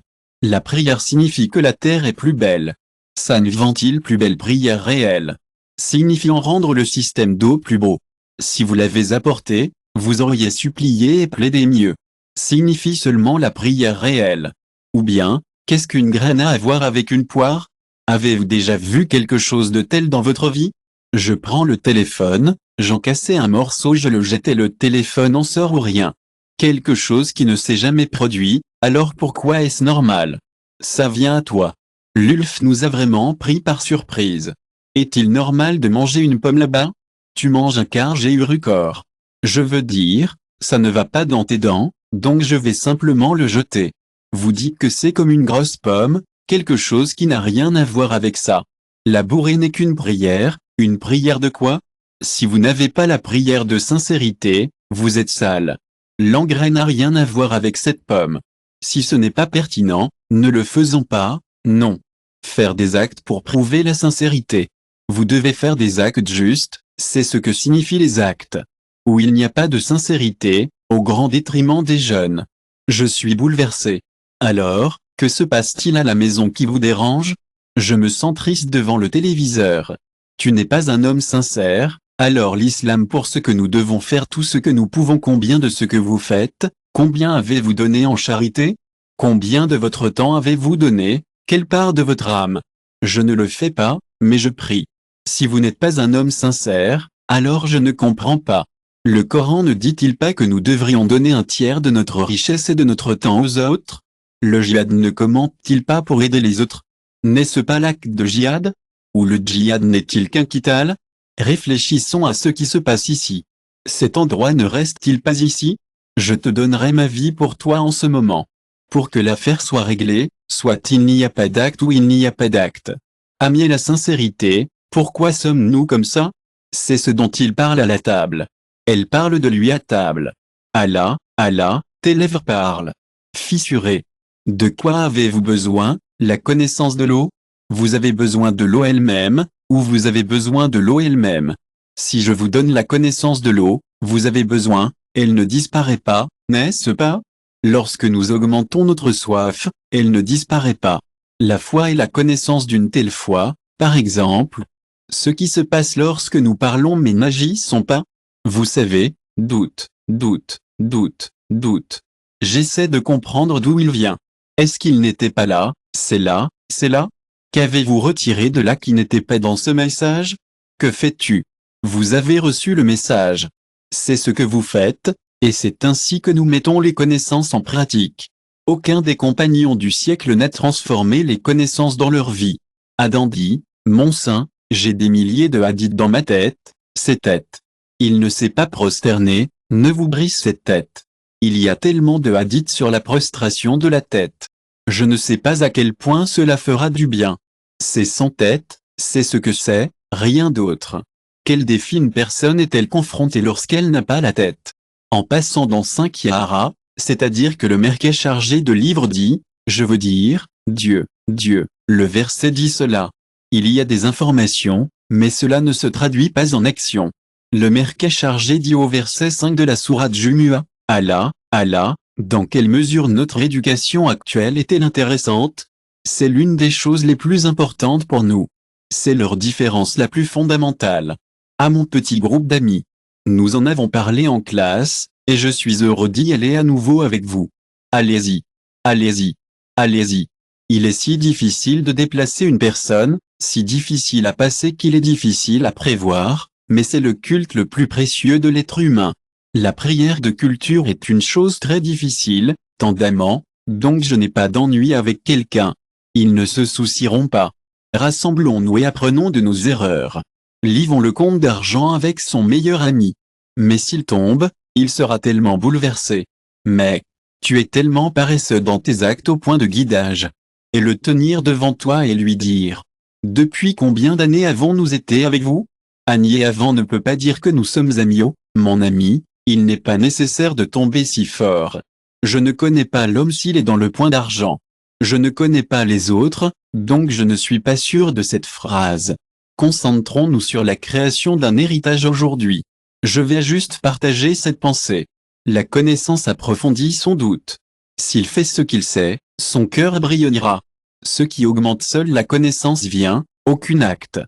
La prière signifie que la terre est plus belle. Ça ne vend-il plus belle prière réelle, signifiant rendre le système d'eau plus beau. Si vous l'avez apporté, vous auriez supplié et plaidé mieux. Signifie seulement la prière réelle. Ou bien, qu'est-ce qu'une graine a à voir avec une poire? Avez-vous déjà vu quelque chose de tel dans votre vie? Je prends le téléphone, j'en cassais un morceau, je le jetais, le téléphone en sort ou rien. Quelque chose qui ne s'est jamais produit, alors pourquoi est-ce normal? Ça vient à toi. L'ulf nous a vraiment pris par surprise. Est-il normal de manger une pomme là-bas? Tu manges un quart, j'ai eu corps. Je veux dire, ça ne va pas dans tes dents, donc je vais simplement le jeter. Vous dites que c'est comme une grosse pomme, quelque chose qui n'a rien à voir avec ça. La bourrée n'est qu'une prière de quoi? Si vous n'avez pas la prière de sincérité, vous êtes sale. L'engrais n'a rien à voir avec cette pomme. Si ce n'est pas pertinent, Ne le faisons pas, non. Faire des actes pour prouver la sincérité. Vous devez faire des actes justes, c'est ce que signifient les actes. Où il n'y a pas de sincérité, au grand détriment des jeunes. Je suis bouleversé. Alors, que se passe-t-il à la maison qui vous dérange? Je me sens triste devant le téléviseur. Tu n'es pas un homme sincère, alors l'islam pour ce que nous devons faire tout ce que nous pouvons. Combien de ce que vous faites, combien avez-vous donné en charité? Combien de votre temps avez-vous donné, quelle part de votre âme? Je ne le fais pas, mais je prie. Si vous n'êtes pas un homme sincère, alors je ne comprends pas. Le Coran ne dit-il pas que nous devrions donner un tiers de notre richesse et de notre temps aux autres? Le djihad ne commente-t-il pas pour aider les autres? N'est-ce pas l'acte de djihad? Ou le djihad n'est-il qu'un qital? Réfléchissons à ce qui se passe ici. Cet endroit ne reste-t-il pas ici? Je te donnerai ma vie pour toi en ce moment. Pour que l'affaire soit réglée, soit il n'y a pas d'acte ou il n'y a pas d'acte. Amier la sincérité, pourquoi sommes-nous comme ça? C'est ce dont il parle à la table. Elle parle de lui à table. Allah, Allah, tes lèvres parlent. Fissuré. De quoi avez-vous besoin? La connaissance de l'eau? Vous avez besoin de l'eau elle-même, ou vous avez besoin de l'eau elle-même? Si je vous donne la connaissance de l'eau, vous avez besoin, elle ne disparaît pas, n'est-ce pas? Lorsque nous augmentons notre soif, elle ne disparaît pas. La foi est la connaissance d'une telle foi, par exemple. Ce qui se passe lorsque nous parlons mais n'agissons pas. Vous savez, doute, doute, doute, doute. J'essaie de comprendre d'où il vient. Est-ce qu'il n'était pas là? C'est là, c'est là? Qu'avez-vous retiré de là qui n'était pas dans ce message? Que fais-tu? Vous avez reçu le message. C'est ce que vous faites, et c'est ainsi que nous mettons les connaissances en pratique. Aucun des compagnons du siècle n'a transformé les connaissances dans leur vie. Adam dit, mon saint, j'ai des milliers de hadiths dans ma tête, c'est tête. Il ne s'est pas prosterné, ne vous brise cette tête. Il y a tellement de hadiths sur la prostration de la tête. Je ne sais pas à quel point cela fera du bien. C'est sans tête, c'est ce que c'est, rien d'autre. Quelle défi une personne est-elle confrontée lorsqu'elle n'a pas la tête? En passant dans 5 Yahara, c'est-à-dire que le merquet chargé de livres dit, je veux dire, Dieu, Dieu, le verset dit cela. Il y a des informations, mais cela ne se traduit pas en action. Le merquet chargé dit au verset 5 de la sourate Jumu'ah, Allah, Allah, dans quelle mesure notre éducation actuelle est-elle intéressante? C'est l'une des choses les plus importantes pour nous. C'est leur différence la plus fondamentale. À mon petit groupe d'amis. Nous en avons parlé en classe, et je suis heureux d'y aller à nouveau avec vous. Allez-y. Allez-y. Allez-y. Il est si difficile de déplacer une personne, si difficile à passer qu'il est difficile à prévoir, mais c'est le culte le plus précieux de l'être humain. La prière de culture est une chose très difficile, tant d'amants, donc je n'ai pas d'ennui avec quelqu'un. Ils ne se soucieront pas. Rassemblons-nous et apprenons de nos erreurs. Livons le compte d'argent avec son meilleur ami. Mais s'il tombe, il sera tellement bouleversé. Mais, tu es tellement paresseux dans tes actes au point de guidage. Et le tenir devant toi et lui dire. Depuis combien d'années avons-nous été avec vous? Annier avant ne peut pas dire que nous sommes amis. Oh, mon ami, il n'est pas nécessaire de tomber si fort. Je ne connais pas l'homme s'il est dans le point d'argent. Je ne connais pas les autres, donc je ne suis pas sûr de cette phrase. Concentrons-nous sur la création d'un héritage aujourd'hui. Je vais juste partager cette pensée. La connaissance approfondit son doute. S'il fait ce qu'il sait, son cœur brillonnera. Ce qui augmente seul la connaissance vient, aucun acte.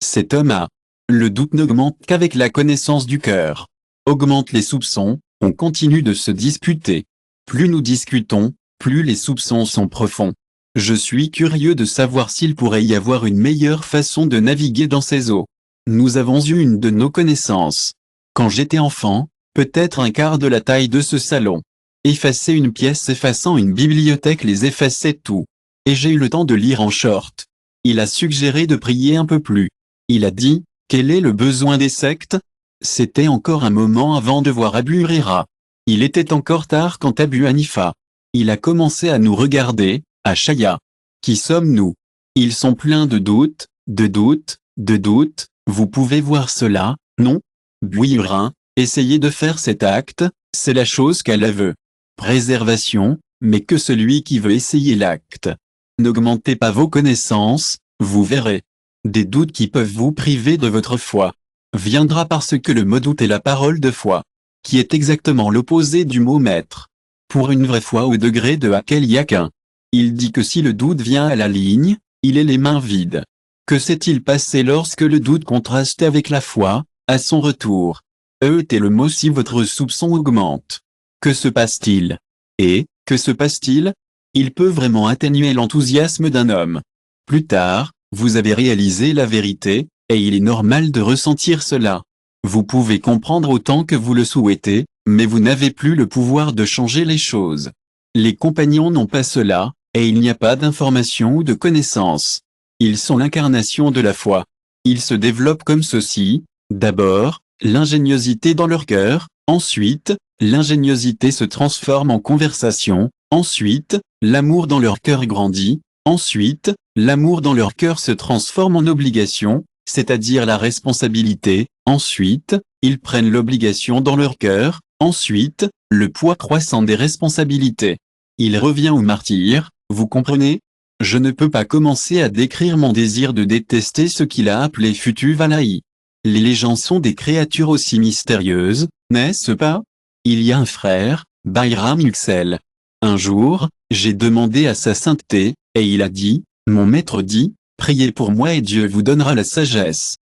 Cet homme a. Le doute n'augmente qu'avec la connaissance du cœur. Augmente les soupçons, on continue de se disputer. Plus nous discutons, plus les soupçons sont profonds. Je suis curieux de savoir s'il pourrait y avoir une meilleure façon de naviguer dans ces eaux. Nous avons eu une de nos connaissances. Quand j'étais enfant, peut-être un quart de la taille de ce salon. Effacer une pièce effaçant une bibliothèque les effaçait tout. Et j'ai eu le temps de lire en short. Il a suggéré de prier un peu plus. Il a dit, quel est le besoin des sectes? C'était encore un moment avant de voir Abu Huraira. Il était encore tard quand Abu Hanifa. Il a commencé à nous regarder, à Shaya. Qui sommes-nous? Ils sont pleins de doutes, de doutes, de doutes, vous pouvez voir cela, non? Bouirin, essayez de faire cet acte, c'est la chose qu'Allah veut. Préservation, mais que celui qui veut essayer l'acte. N'augmentez pas vos connaissances, vous verrez. Des doutes qui peuvent vous priver de votre foi. Viendra parce que le mot doute est la parole de foi, qui est exactement l'opposé du mot maître. Pour une vraie foi au degré de laquelle il y a qu'un. Il dit que si le doute vient à la ligne, il est les mains vides. Que s'est-il passé lorsque le doute contraste avec la foi, à son retour? Et le mot si votre soupçon augmente. Que se passe-t-il? Et, que se passe-t-il? Il peut vraiment atténuer l'enthousiasme d'un homme. Plus tard, vous avez réalisé la vérité, et il est normal de ressentir cela. Vous pouvez comprendre autant que vous le souhaitez, mais vous n'avez plus le pouvoir de changer les choses. Les compagnons n'ont pas cela, et il n'y a pas d'information ou de connaissance. Ils sont l'incarnation de la foi. Ils se développent comme ceci. D'abord, l'ingéniosité dans leur cœur, ensuite, l'ingéniosité se transforme en conversation, ensuite, l'amour dans leur cœur grandit, ensuite, l'amour dans leur cœur se transforme en obligation, c'est-à-dire la responsabilité, ensuite, ils prennent l'obligation dans leur cœur, ensuite, le poids croissant des responsabilités. Il revient au martyr, vous comprenez? Je ne peux pas commencer à décrire mon désir de détester ce qu'il a appelé Futu Valaï. Les gens sont des créatures aussi mystérieuses, n'est-ce pas? Il y a un frère, Bayram Yüksel. Un jour, j'ai demandé à sa sainteté, et il a dit, mon maître dit, priez pour moi et Dieu vous donnera la sagesse.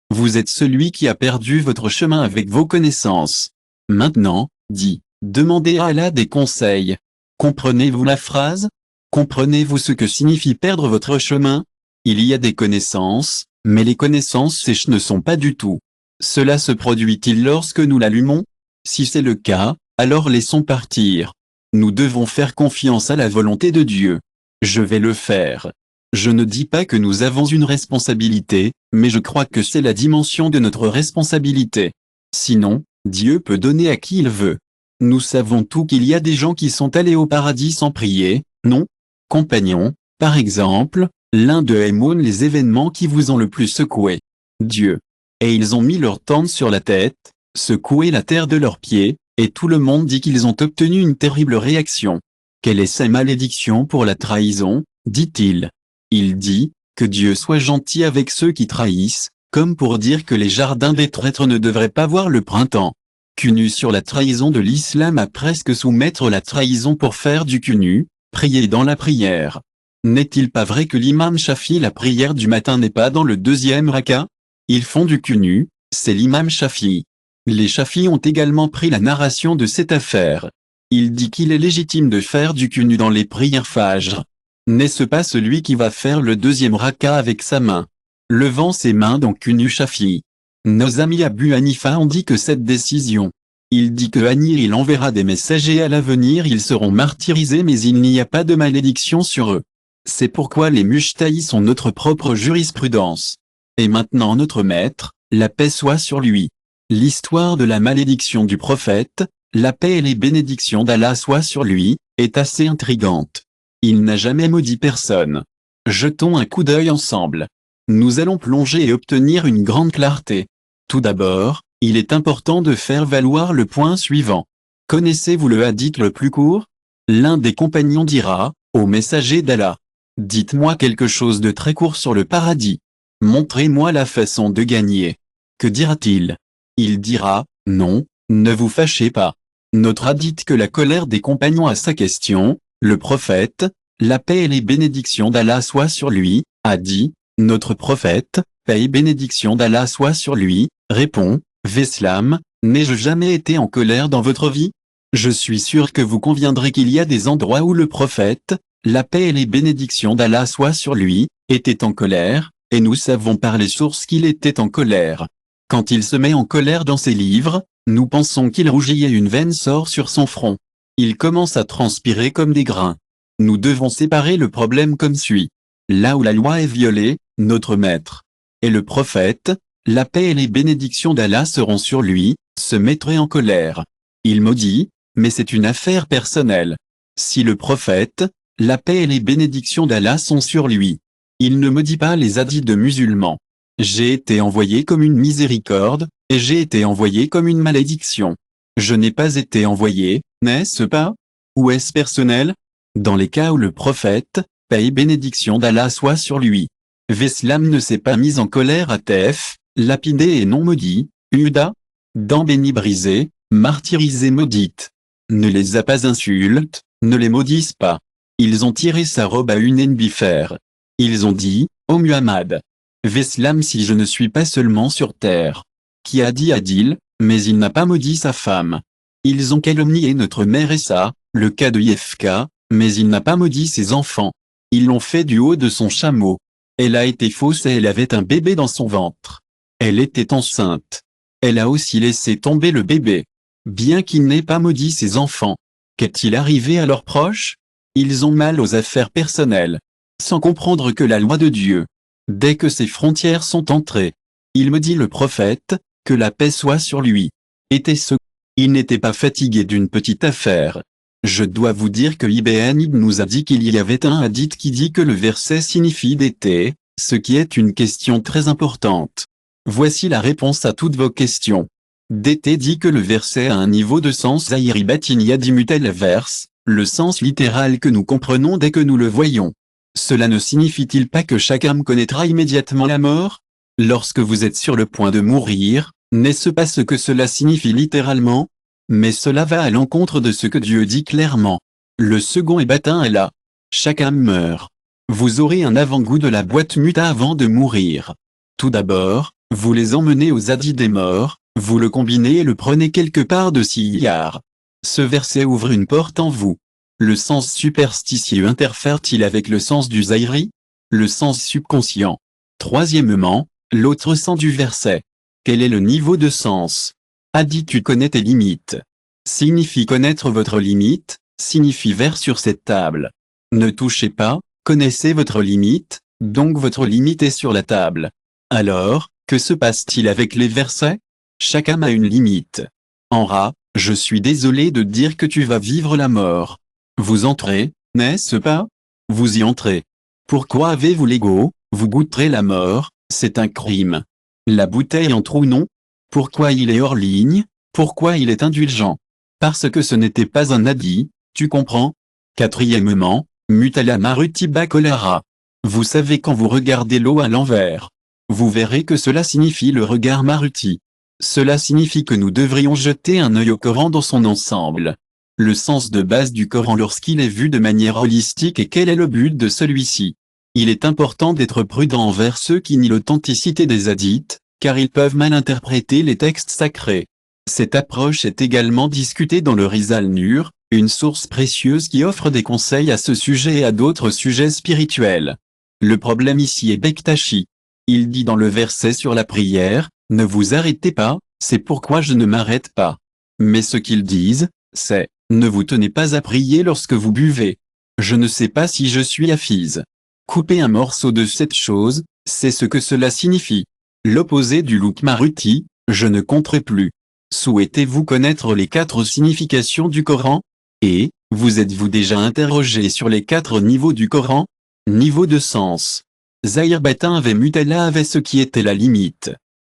Vous êtes celui qui a perdu votre chemin avec vos connaissances. Maintenant, dit, demandez à Allah des conseils. Comprenez-vous la phrase? Comprenez-vous ce que signifie perdre votre chemin? Il y a des connaissances, mais les connaissances sèches ne sont pas du tout. Cela se produit-il lorsque nous l'allumons? Si c'est le cas, alors laissons partir. Nous devons faire confiance à la volonté de Dieu. Je vais le faire. Je ne dis pas que nous avons une responsabilité, mais je crois que c'est la dimension de notre responsabilité. Sinon, Dieu peut donner à qui il veut. Nous savons tous qu'il y a des gens qui sont allés au paradis sans prier, non? Compagnons, par exemple, l'un d'eux émone les événements qui vous ont le plus secoué. Dieu. Et ils ont mis leur tente sur la tête, secoué la terre de leurs pieds, et tout le monde dit qu'ils ont obtenu une terrible réaction. Quelle est sa malédiction pour la trahison, dit-il. Il dit, que Dieu soit gentil avec ceux qui trahissent, comme pour dire que les jardins des traîtres ne devraient pas voir le printemps. Cunu sur la trahison de l'islam à presque soumettre la trahison pour faire du cunu, prier dans la prière. N'est-il pas vrai que l'imam Shafi la prière du matin n'est pas dans le deuxième raka? Ils font du cunu, c'est l'imam Shafi. Les Shafi ont également pris la narration de cette affaire. Il dit qu'il est légitime de faire du cunu dans les prières fajr. N'est-ce pas celui qui va faire le deuxième raka avec sa main, levant ses mains dans cunu Shafi? Nos amis Abu Hanifa ont dit que cette décision. Il dit que Anir il enverra des messagers à l'avenir, ils seront martyrisés mais il n'y a pas de malédiction sur eux. C'est pourquoi les mujtahi sont notre propre jurisprudence. Et maintenant notre maître, la paix soit sur lui. L'histoire de la malédiction du prophète, la paix et les bénédictions d'Allah soient sur lui, est assez intrigante. Il n'a jamais maudit personne. Jetons un coup d'œil ensemble. Nous allons plonger et obtenir une grande clarté. Tout d'abord, il est important de faire valoir le point suivant. Connaissez-vous le hadith le plus court? L'un des compagnons dira, ô messager d'Allah, dites-moi quelque chose de très court sur le paradis. Montrez-moi la façon de gagner. Que dira-t-il? Il dira, non, ne vous fâchez pas. Notre hadith que la colère des compagnons à sa question, le prophète, la paix et les bénédictions d'Allah soient sur lui, a dit, notre prophète, paix et bénédiction d'Allah soient sur lui, répond, Veslam, n'ai-je jamais été en colère dans votre vie? Je suis sûr que vous conviendrez qu'il y a des endroits où le prophète, la paix et les bénédictions d'Allah soient sur lui, était en colère, et nous savons par les sources qu'il était en colère. Quand il se met en colère dans ses livres, nous pensons qu'il rougit et une veine sort sur son front. Il commence à transpirer comme des grains. Nous devons séparer le problème comme suit. Là où la loi est violée, notre maître et le prophète, la paix et les bénédictions d'Allah seront sur lui, se mettrait en colère. Il maudit, mais c'est une affaire personnelle. Si le prophète, la paix et les bénédictions d'Allah sont sur lui, il ne maudit pas les hadiths de musulmans. J'ai été envoyé comme une miséricorde, et j'ai été envoyé comme une malédiction. Je n'ai pas été envoyé, n'est-ce pas? Ou est-ce personnel? Dans les cas où le prophète, paix et bénédiction d'Allah soit sur lui, Veslam ne s'est pas mis en colère à Taif, lapidé et non maudit, Huda, dents bénies brisées, martyrisées maudites. Ne les a pas insultes, ne les maudissent pas. Ils ont tiré sa robe à une ennbifère. Ils ont dit, ô Muhammad, Veslam si je ne suis pas seulement sur terre. Qui a dit Adil, mais il n'a pas maudit sa femme. Ils ont calomnié notre mère Essa, le cas de Yefka, mais il n'a pas maudit ses enfants. Ils l'ont fait du haut de son chameau. Elle a été fausse et elle avait un bébé dans son ventre. Elle était enceinte. Elle a aussi laissé tomber le bébé. Bien qu'il n'ait pas maudit ses enfants. Qu'est-il arrivé à leurs proches? Ils ont mal aux affaires personnelles. Sans comprendre que la loi de Dieu, dès que ses frontières sont entrées, il me dit le prophète, que la paix soit sur lui. Était-ce il n'était pas fatigué d'une petite affaire. Je dois vous dire que Ibn Ibn nous a dit qu'il y avait un hadith qui dit que le verset signifie d'été, ce qui est une question très importante. Voici la réponse à toutes vos questions. D'été dit que le verset a un niveau de sens zahiri batini yadimutel verse, le sens littéral que nous comprenons dès que nous le voyons. Cela ne signifie-t-il pas que chaque âme connaîtra immédiatement la mort? Lorsque vous êtes sur le point de mourir, n'est-ce pas ce que cela signifie littéralement? Mais cela va à l'encontre de ce que Dieu dit clairement. Le second ébatin est là. Chaque âme meurt. Vous aurez un avant-goût de la boîte muta avant de mourir. Tout d'abord, vous les emmenez aux zadis des morts, vous le combinez et le prenez quelque part de Siyar. Ce verset ouvre une porte en vous. Le sens superstitieux interfère-t-il avec le sens du zahiri? Le sens subconscient. Troisièmement, l'autre sens du verset. Quel est le niveau de sens? A dit tu connais tes limites. Signifie connaître votre limite, signifie vers sur cette table. Ne touchez pas, connaissez votre limite, donc votre limite est sur la table. Alors, que se passe-t-il avec les versets? Chaque âme a une limite. En rat, je suis désolé de dire que tu vas vivre la mort. Vous entrez, n'est-ce pas? Vous y entrez. Pourquoi avez-vous l'ego? Vous goûterez la mort, c'est un crime. La bouteille entre ou non? Pourquoi il est hors ligne? Pourquoi il est indulgent? Parce que ce n'était pas un hadith, tu comprends? Quatrièmement, Mutala Marutiba Kolara. Vous savez quand vous regardez l'eau à l'envers. Vous verrez que cela signifie le regard Maruti. Cela signifie que nous devrions jeter un œil au Coran dans son ensemble. Le sens de base du Coran lorsqu'il est vu de manière holistique et quel est le but de celui-ci. Il est important d'être prudent envers ceux qui nient l'authenticité des hadiths, car ils peuvent mal interpréter les textes sacrés. Cette approche est également discutée dans le Rizal Nur, une source précieuse qui offre des conseils à ce sujet et à d'autres sujets spirituels. Le problème ici est Bektashi. Il dit dans le verset sur la prière, « Ne vous arrêtez pas, c'est pourquoi je ne m'arrête pas. » Mais ce qu'ils disent, c'est, « Ne vous tenez pas à prier lorsque vous buvez. » Je ne sais pas si je suis affise. Couper un morceau de cette chose, c'est ce que cela signifie. L'opposé du louk maruti, je ne compterai plus. Souhaitez-vous connaître les 4 significations du Coran? Et, vous êtes-vous déjà interrogé sur les 4 niveaux du Coran? Niveau de sens. Zahir Batin avait Mutala avait ce qui était la limite.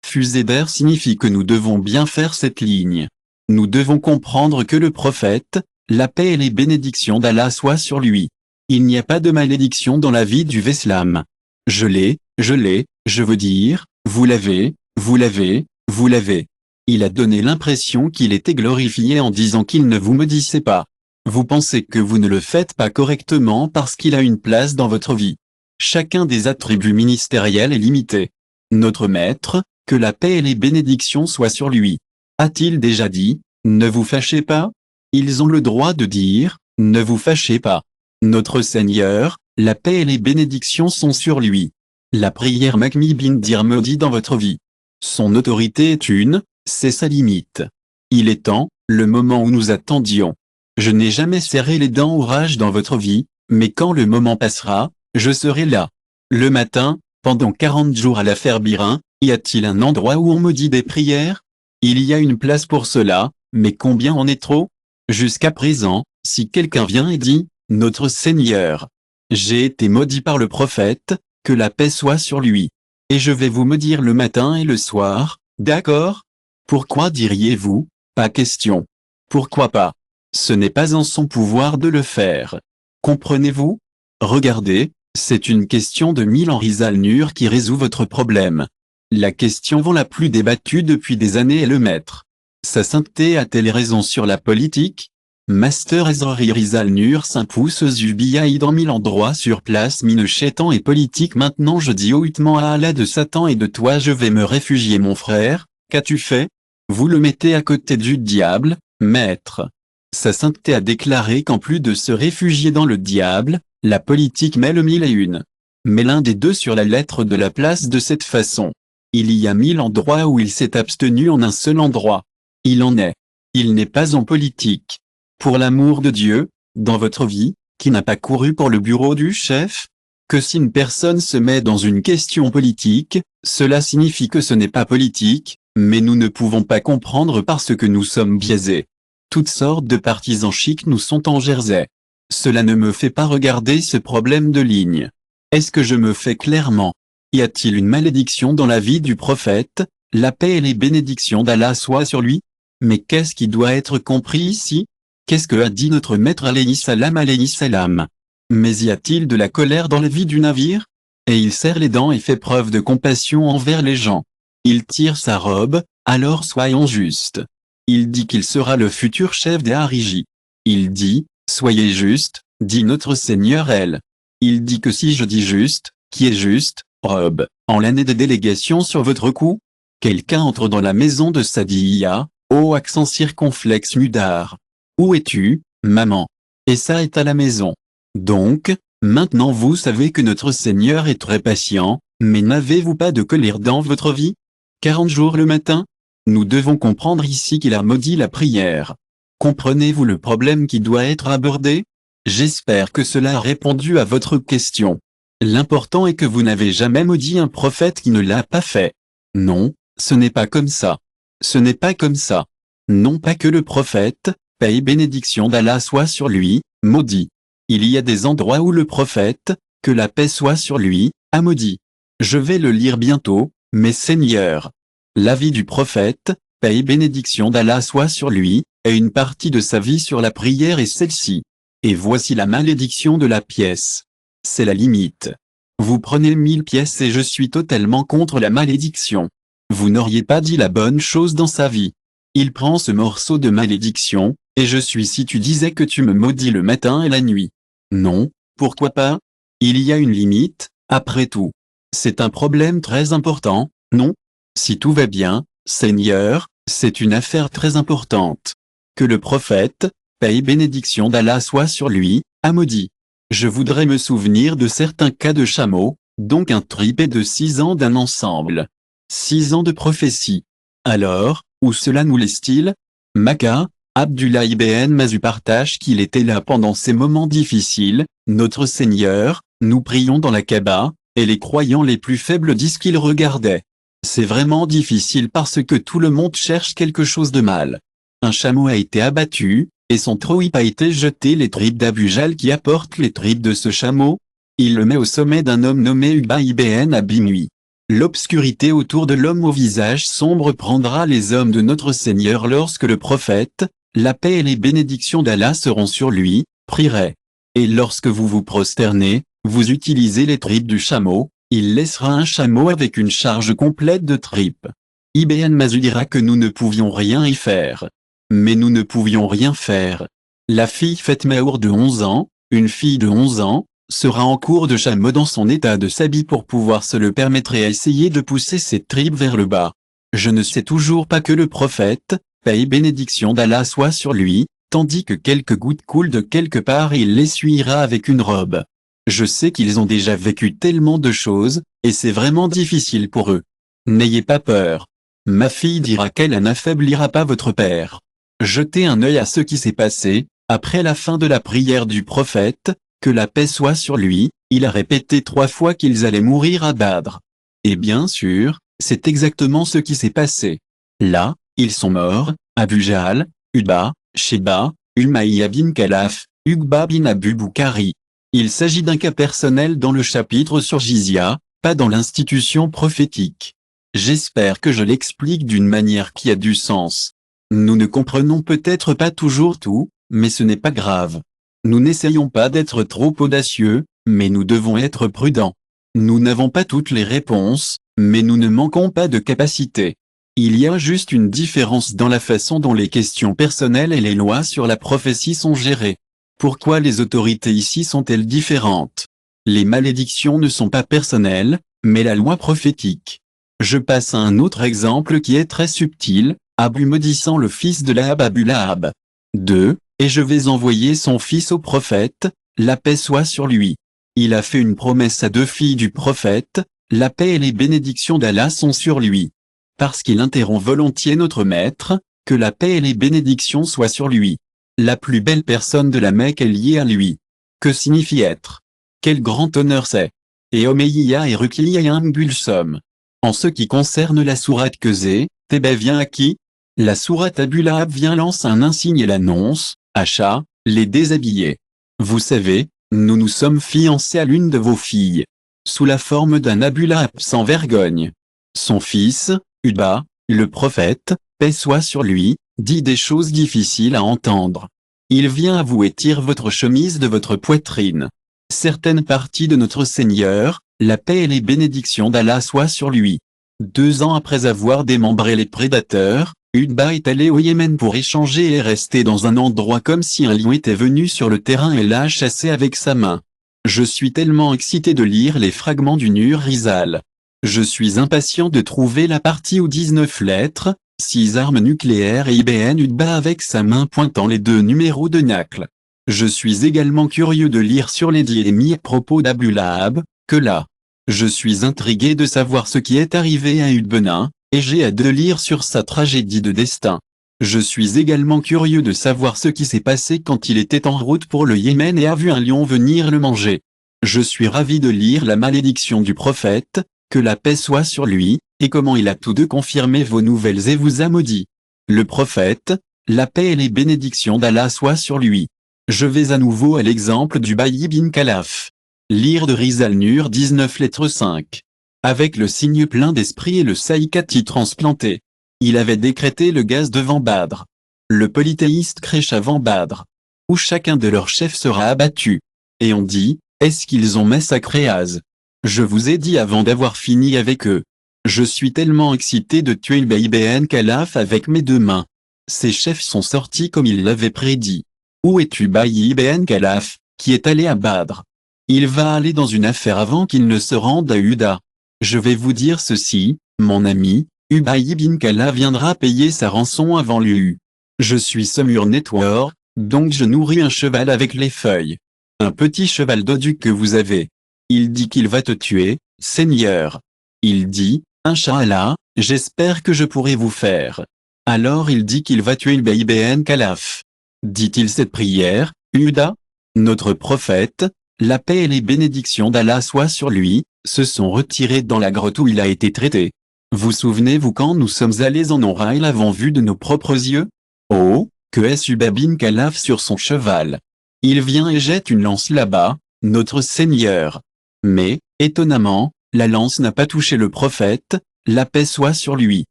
Fusée d'air signifie que nous devons bien faire cette ligne. Nous devons comprendre que le prophète, la paix et les bénédictions d'Allah soient sur lui. Il n'y a pas de malédiction dans la vie du Veslam. Je veux dire, vous l'avez, vous l'avez, vous l'avez. Il a donné l'impression qu'il était glorifié en disant qu'il ne vous maudissait pas. Vous pensez que vous ne le faites pas correctement parce qu'il a une place dans votre vie. Chacun des attributs ministériels est limité. Notre maître, que la paix et les bénédictions soient sur lui. A-t-il déjà dit, ne vous fâchez pas? Ils ont le droit de dire, ne vous fâchez pas. Notre Seigneur, la paix et les bénédictions sont sur lui. La prière Makmi bin Dir maudit dans votre vie. Son autorité est une, c'est sa limite. Il est temps, le moment où nous attendions. Je n'ai jamais serré les dents au rage dans votre vie, mais quand le moment passera, je serai là. Le matin, pendant 40 jours à l'affaire Birin, y a-t-il un endroit où on maudit des prières? Il y a une place pour cela, mais combien en est trop? Jusqu'à présent, si quelqu'un vient et dit, notre Seigneur, j'ai été maudit par le prophète, que la paix soit sur lui. Et je vais vous maudire le matin et le soir, d'accord? Pourquoi diriez-vous? Pas question. Pourquoi pas? Ce n'est pas en son pouvoir de le faire. Comprenez-vous? Regardez, c'est une question de Milan Rizal-Nur qui résout votre problème. La question la plus débattue depuis des années est le maître. Sa sainteté a-t-elle raison sur la politique? Master Ezrari Rizal-Nur s'impousse Zubiaï dans 1000 endroits sur place mine chétan et politique. Maintenant je dis hautement à Allah de Satan et de toi je vais me réfugier mon frère. Qu'as-tu fait? Vous le mettez à côté du diable, maître. Sa sainteté a déclaré qu'en plus de se réfugier dans le diable, la politique met le 1001. Mais l'un des deux sur la lettre de la place de cette façon. Il y a 1000 endroits où il s'est abstenu en un seul endroit. Il en est. Il n'est pas en politique. Pour l'amour de Dieu, dans votre vie, qui n'a pas couru pour le bureau du chef? Que si une personne se met dans une question politique, cela signifie que ce n'est pas politique, mais nous ne pouvons pas comprendre parce que nous sommes biaisés. Toutes sortes de partisans chics nous sont en Jersey. Cela ne me fait pas regarder ce problème de ligne. Est-ce que je me fais clairement? Y a-t-il une malédiction dans la vie du prophète? La paix et les bénédictions d'Allah soient sur lui? Mais qu'est-ce qui doit être compris ici? Qu'est-ce que a dit notre maître alayhi salam? Mais y a-t-il de la colère dans la vie du navire? Et il serre les dents et fait preuve de compassion envers les gens. Il tire sa robe, alors soyons justes. Il dit qu'il sera le futur chef des Hariji. Il dit, soyez juste, dit notre Seigneur elle. Il dit que si je dis juste, qui est juste, robe, en l'année de délégation sur votre cou? Quelqu'un entre dans la maison de Sadiya, ô accent circonflexe mudar. Où es-tu, maman? Et ça est à la maison. Donc, maintenant vous savez que notre Seigneur est très patient, mais n'avez-vous pas de colère dans votre vie? 40 jours le matin? Nous devons comprendre ici qu'il a maudit la prière. Comprenez-vous le problème qui doit être abordé? J'espère que cela a répondu à votre question. L'important est que vous n'avez jamais maudit un prophète qui ne l'a pas fait. Non, ce n'est pas comme ça. Ce n'est pas comme ça. Non pas que le prophète, paix et bénédiction d'Allah soit sur lui, maudit. Il y a des endroits où le prophète, que la paix soit sur lui, a maudit. Je vais le lire bientôt, mais Seigneur. La vie du prophète, paix et bénédiction d'Allah soit sur lui, est une partie de sa vie sur la prière et celle-ci. Et voici la malédiction de la pièce. C'est la limite. Vous prenez 1000 pièces et je suis totalement contre la malédiction. Vous n'auriez pas dit la bonne chose dans sa vie. Il prend ce morceau de malédiction, et je suis si tu disais que tu me maudis le matin et la nuit. Non, pourquoi pas? Il y a une limite, après tout. C'est un problème très important, non? Si tout va bien, Seigneur, c'est une affaire très importante. Que le prophète, paix et bénédiction d'Allah soit sur lui, a maudit. Je voudrais me souvenir de certains cas de chameaux, donc un tripé de 6 ans d'un ensemble. 6 ans de prophétie. Alors, où cela nous laisse-t-il? Makkah, Abdullah ibn Mas'ud partage qu'il était là pendant ces moments difficiles. Notre Seigneur, nous prions dans la Kaaba, et les croyants les plus faibles disent qu'ils regardaient. C'est vraiment difficile parce que tout le monde cherche quelque chose de mal. Un chameau a été abattu, et son trip a été jeté. Les tripes d'Abu Jahl qui apportent les tripes de ce chameau. Il le met au sommet d'un homme nommé Uqba ibn Abi Mu'ayt. L'obscurité autour de l'homme au visage sombre prendra les hommes de notre Seigneur lorsque le prophète, la paix et les bénédictions d'Allah seront sur lui, prierait. Et lorsque vous vous prosternez, vous utilisez les tripes du chameau, il laissera un chameau avec une charge complète de tripes. Ibn Mas'ud dira que nous ne pouvions rien y faire. Mais nous ne pouvions rien faire. La fille Fatmaour de 11 ans, une fille de 11 ans, sera en cours de chameau dans son état de sabi pour pouvoir se le permettre et essayer de pousser ses tripes vers le bas. Je ne sais toujours pas que le prophète, paix et bénédiction d'Allah soit sur lui, tandis que quelques gouttes coulent de quelque part et il l'essuiera avec une robe. Je sais qu'ils ont déjà vécu tellement de choses, et c'est vraiment difficile pour eux. N'ayez pas peur. Ma fille dira qu'elle n'affaiblira pas votre père. Jetez un œil à ce qui s'est passé, après la fin de la prière du prophète, que la paix soit sur lui, il a répété 3 fois qu'ils allaient mourir à Badr. Et bien sûr, c'est exactement ce qui s'est passé. Là, ils sont morts, Abu Jahl, Utba, Sheba, Umayya bin Khalaf, Uqba bin Abu Bukhari. Il s'agit d'un cas personnel dans le chapitre sur Jizya, pas dans l'institution prophétique. J'espère que je l'explique d'une manière qui a du sens. Nous ne comprenons peut-être pas toujours tout, Mais ce n'est pas grave. Nous n'essayons pas d'être trop audacieux, mais nous devons être prudents. Nous n'avons pas toutes les réponses, mais nous ne manquons pas de capacité. Il y a juste une différence dans la façon dont les questions personnelles et les lois sur la prophétie sont gérées. Pourquoi les autorités ici sont-elles différentes? Les malédictions ne sont pas personnelles, mais la loi prophétique. Je passe à un autre exemple qui est très subtil, Abu maudissant le fils de Lahab Abu Lahab. 2. Et je vais envoyer son fils au prophète, la paix soit sur lui. Il a fait une promesse à 2 filles du prophète, la paix et les bénédictions d'Allah sont sur lui. Parce qu'il interrompt volontiers notre maître, que la paix et les bénédictions soient sur lui. La plus belle personne de la Mecque est liée à lui. Que signifie être? Quel grand honneur c'est! Et Omeïa et Ruqiyya et Gulsum. En ce qui concerne la sourate Kezé, Tébé vient à qui? La sourate Abu Lahab vient lance un insigne et l'annonce, Achat, les déshabillés. Vous savez, nous nous sommes fiancés à l'une de vos filles. Sous la forme d'un Abu Lahab sans vergogne. Son fils, Utba, le prophète, paix soit sur lui, dit des choses difficiles à entendre. Il vient à vous et tire votre chemise de votre poitrine. Certaines parties de notre Seigneur, la paix et les bénédictions d'Allah soient sur lui. 2 ans après avoir démembré les prédateurs, Utba est allé au Yémen pour échanger et est resté dans un endroit comme si un lion était venu sur le terrain et l'a chassé avec sa main. Je suis tellement excité de lire les fragments du Nur Rizal. Je suis impatient de trouver la partie où 19 lettres, 6 armes nucléaires et Ibn Utba avec sa main pointant les 2 numéros de Nacle. Je suis également curieux de lire sur les diémis à propos d'Abu Lahab, que là. Je suis intrigué de savoir ce qui est arrivé à Utbenin, et j'ai hâte de lire sur sa tragédie de destin. Je suis également curieux de savoir ce qui s'est passé quand il était en route pour le Yémen et a vu un lion venir le manger. Je suis ravi de lire la malédiction du prophète, que la paix soit sur lui, et comment il a tous deux confirmé vos nouvelles et vous a maudit. Le prophète, la paix et les bénédictions d'Allah soient sur lui. Je vais à nouveau à l'exemple du Bayi bin Khalaf. Lire de Rizal Nur 19 lettres 5. Avec le signe plein d'esprit et le saïkati transplanté. Il avait décrété le gaz devant Badr. Le polythéiste crèche avant Badr. Où chacun de leurs chefs sera abattu. Et on dit, est-ce qu'ils ont massacré Az? Je vous ai dit avant d'avoir fini avec eux. Je suis tellement excité de tuer le Bayi bin Khalaf avec mes 2 mains. Ces chefs sont sortis comme ils l'avaient prédit. Où es-tu Bayi bin Khalaf, qui est allé à Badr? Il va aller dans une affaire avant qu'il ne se rende à Uda. Je vais vous dire ceci, mon ami, Ubay bin Khalaf viendra payer sa rançon avant lui. Je suis Sumur Network, donc je nourris un cheval avec les feuilles. Un petit cheval dodu que vous avez. Il dit qu'il va te tuer, Seigneur. Il dit, Inch'Allah, j'espère que je pourrai vous faire. Alors il dit qu'il va tuer le Bayi bin Khalaf. Dit-il cette prière, Uda? Notre prophète, la paix et les bénédictions d'Allah soient sur lui, se sont retirés dans la grotte où il a été traité. Vous souvenez-vous quand nous sommes allés en Omra et l'avons vu de nos propres yeux? Oh, que est Ubay bin Khalaf sur son cheval. Il vient et jette une lance là-bas, notre Seigneur. Mais, étonnamment, la lance n'a pas touché le prophète, la paix soit sur lui.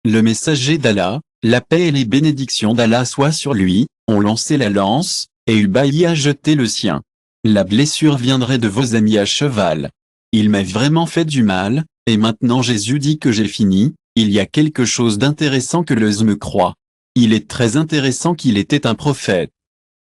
Le messager d'Allah, la paix et les bénédictions d'Allah soient sur lui, ont lancé la lance, et Ubay a jeté le sien. La blessure viendrait de vos amis à cheval. Il m'a vraiment fait du mal, et maintenant Jésus dit que j'ai fini. Il y a quelque chose d'intéressant que le me croit. Il est très intéressant qu'il était un prophète.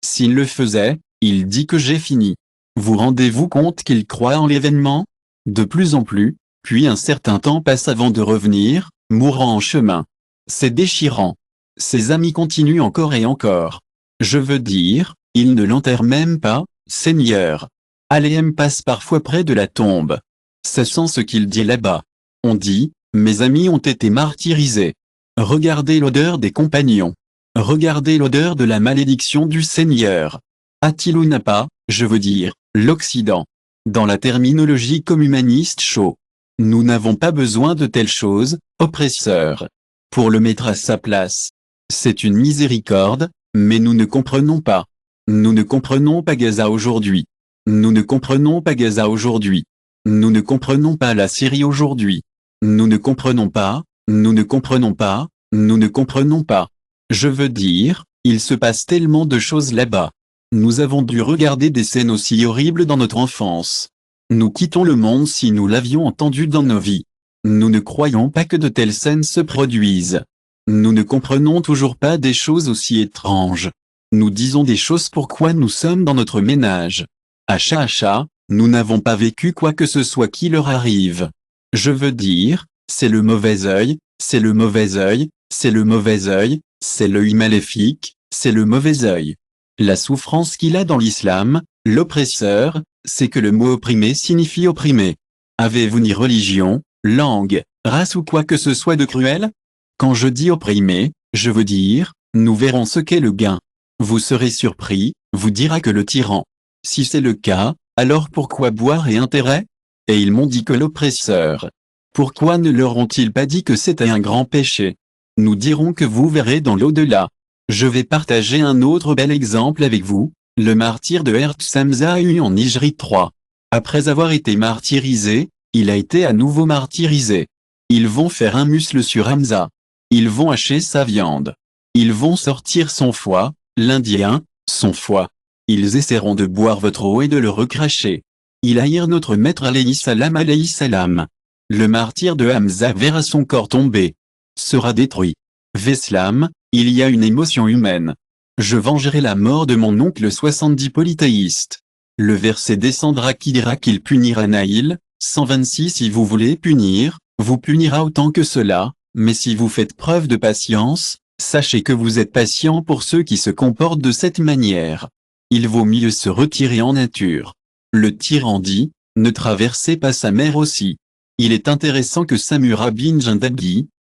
S'il le faisait, il dit que j'ai fini. Vous rendez-vous compte qu'il croit en l'événement? De plus en plus, puis un certain temps passe avant de revenir, mourant en chemin. C'est déchirant. Ses amis continuent encore et encore. Je veux dire, ils ne l'enterrent même pas, Seigneur. Aléem passe parfois près de la tombe. Ça sent ce qu'il dit là-bas. On dit, mes amis ont été martyrisés. Regardez l'odeur des compagnons. Regardez l'odeur de la malédiction du Seigneur. A-t-il ou n'a pas, je veux dire, l'Occident. Dans la terminologie comme humaniste chaud. Nous n'avons pas besoin de telles choses, oppresseurs. Pour le mettre à sa place. C'est une miséricorde, mais nous ne comprenons pas. Nous ne comprenons pas Gaza aujourd'hui. Nous ne comprenons pas Gaza aujourd'hui. Nous ne comprenons pas la Syrie aujourd'hui. Nous ne comprenons pas, nous ne comprenons pas, nous ne comprenons pas. Je veux dire, Il se passe tellement de choses là-bas. Nous avons dû regarder des scènes aussi horribles dans notre enfance. Nous quittons le monde si nous l'avions entendu dans nos vies. Nous ne croyons pas que de telles scènes se produisent. Nous ne comprenons toujours pas des choses aussi étranges. Nous disons des choses pourquoi nous sommes dans notre ménage. Achat, nous n'avons pas vécu quoi que ce soit qui leur arrive. Je veux dire, c'est le mauvais œil, c'est le mauvais œil, c'est le mauvais œil, c'est l'œil maléfique, c'est le mauvais œil. La souffrance qu'il a dans l'islam, l'oppresseur, c'est que le mot opprimé signifie opprimé. Avez-vous ni religion, langue, race ou quoi que ce soit de cruel? Quand je dis opprimé, je veux dire, nous verrons ce qu'est le gain. Vous serez surpris, vous dira que le tyran. Si c'est le cas, alors pourquoi boire et intérêt? Et ils m'ont dit que l'oppresseur. Pourquoi ne leur ont-ils pas dit que c'était un grand péché? Nous dirons que vous verrez dans l'au-delà. Je vais partager un autre bel exemple avec vous, le martyr de Herz Hamza en Hijri 3. Après avoir été martyrisé, il a été à nouveau martyrisé. Ils vont faire un muscle sur Hamza. Ils vont hacher sa viande. Ils vont sortir son foie, l'Indien, son foie. Ils essaieront de boire votre eau et de le recracher. Ils haïrent notre maître alayhi salam. Le martyr de Hamza verra son corps tomber. Sera détruit. Veslam, il y a une émotion humaine. Je vengerai la mort de mon oncle 70 polythéiste. Le verset descendra qui dira qu'il punira Naïl, 126. Si vous voulez punir, vous punira autant que cela, mais si vous faites preuve de patience, sachez que vous êtes patient pour ceux qui se comportent de cette manière. Il vaut mieux se retirer en nature. Le tyran dit, ne traversez pas sa mer aussi. Il est intéressant que Samura bin Jindal,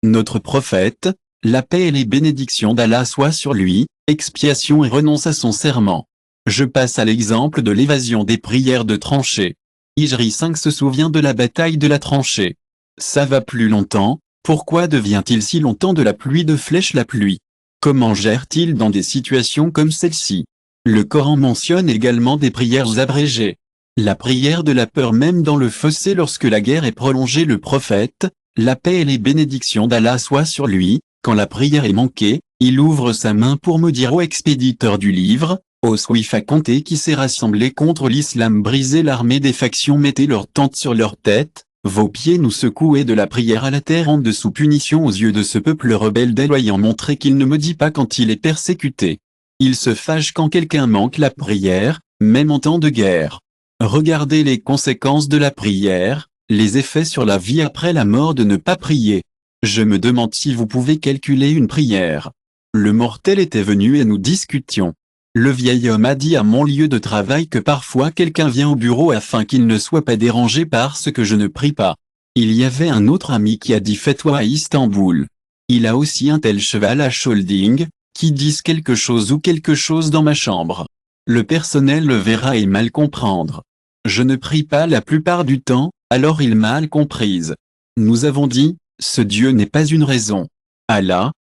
notre prophète, la paix et les bénédictions d'Allah soient sur lui, expiation et renonce à son serment. Je passe à l'exemple de l'évasion des prières de tranchée. Hijri 5 se souvient de la bataille de la tranchée. Ça va plus longtemps, pourquoi devient-il si longtemps de la pluie de flèches la pluie? Comment gère-t-il dans des situations comme celle-ci? Le Coran mentionne également des prières abrégées. La prière de la peur même dans le fossé lorsque la guerre est prolongée. Le prophète, la paix et les bénédictions d'Allah soient sur lui, quand la prière est manquée, il ouvre sa main pour me dire au expéditeur du livre, au Suif à compter qui s'est rassemblé contre l'islam, brisez l'armée des factions, mettez leurs tentes sur leur tête, vos pieds nous secouez de la prière à la terre en dessous, punition aux yeux de ce peuple rebelle d'Eloyant montré qu'il ne me dit pas quand il est persécuté. Il se fâche quand quelqu'un manque la prière, même en temps de guerre. Regardez les conséquences de la prière, les effets sur la vie après la mort de ne pas prier. Je me demande si vous pouvez calculer une prière. Le mortel était venu et nous discutions. Le vieil homme a dit à mon lieu de travail que parfois quelqu'un vient au bureau afin qu'il ne soit pas dérangé parce que je ne prie pas. Il y avait un autre ami qui a dit fais-toi à Istanbul. Il a aussi un tel cheval à Sholding, qui dise quelque chose ou quelque chose dans ma chambre. Le personnel le verra et mal comprendre. Je ne prie pas la plupart du temps, alors il m'a mal comprise. Nous avons dit, ce Dieu n'est pas une raison. Allah,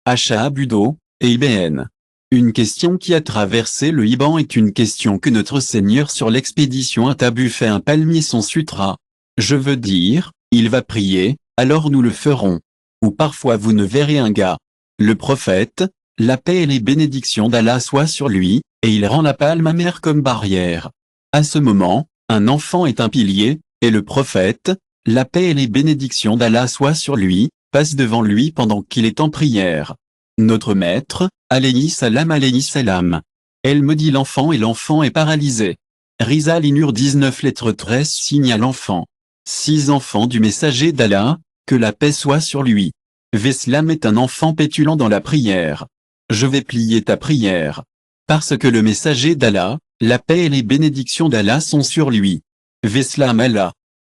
Acha Budo, et Ibn. Une question qui a traversé le Liban est une question que notre Seigneur sur l'expédition à Tabu fait un palmier son sutra. Je veux dire, il va prier, alors nous le ferons. Ou parfois vous ne verrez un gars. Le prophète, la paix et les bénédictions d'Allah soient sur lui, et il rend la palme amère comme barrière. À ce moment, un enfant est un pilier, et le prophète, la paix et les bénédictions d'Allah soient sur lui, passe devant lui pendant qu'il est en prière. Notre maître, alayhi salam. Elle me dit l'enfant et l'enfant est paralysé. Rizal Inur 19 lettres 13 signe à l'enfant. 6 enfants du messager d'Allah, que la paix soit sur lui. Veslam est un enfant pétulant dans la prière. Je vais plier ta prière. Parce que le messager d'Allah, la paix et les bénédictions d'Allah sont sur lui. Veslam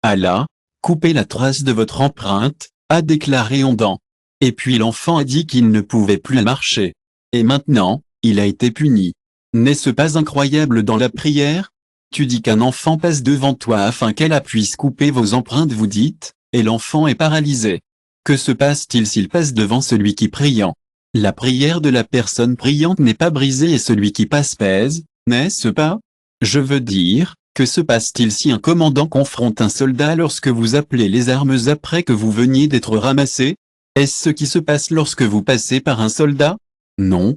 Allah, coupez la trace de votre empreinte, a déclaré Ondan. Et puis l'enfant a dit qu'il ne pouvait plus marcher. Et maintenant, il a été puni. N'est-ce pas incroyable dans la prière? Tu dis qu'un enfant passe devant toi afin qu'elle puisse couper vos empreintes, vous dites, et l'enfant est paralysé. Que se passe-t-il s'il passe devant celui qui priant? La prière de la personne priante n'est pas brisée et celui qui passe pèse, n'est-ce pas? Je veux dire, que se passe-t-il si un commandant confronte un soldat lorsque vous appelez les armes après que vous veniez d'être ramassé? Est-ce ce qui se passe lorsque vous passez par un soldat? Non,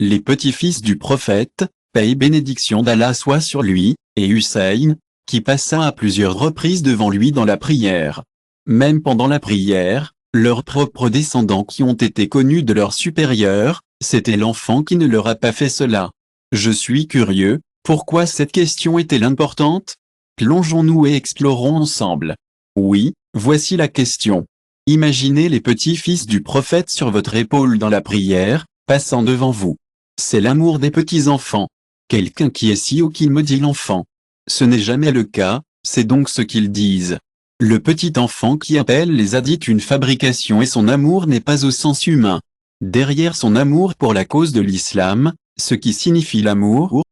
les petits-fils du prophète, paix et bénédiction d'Allah soit sur lui, et Hussein, qui passa à plusieurs reprises devant lui dans la prière. Même pendant la prière, leurs propres descendants qui ont été connus de leurs supérieurs, c'était l'enfant qui ne leur a pas fait cela. Je suis curieux, pourquoi cette question est-elle importante? Plongeons-nous et explorons ensemble. Oui, voici la question. Imaginez les petits-fils du prophète sur votre épaule dans la prière, passant devant vous. C'est l'amour des petits-enfants. Quelqu'un qui est si haut qu'il me dit l'enfant. Ce n'est jamais le cas, c'est donc ce qu'ils disent. Le petit enfant qui appelle les a dit une fabrication et son amour n'est pas au sens humain. Derrière son amour pour la cause de l'islam, ce qui signifie l'amour,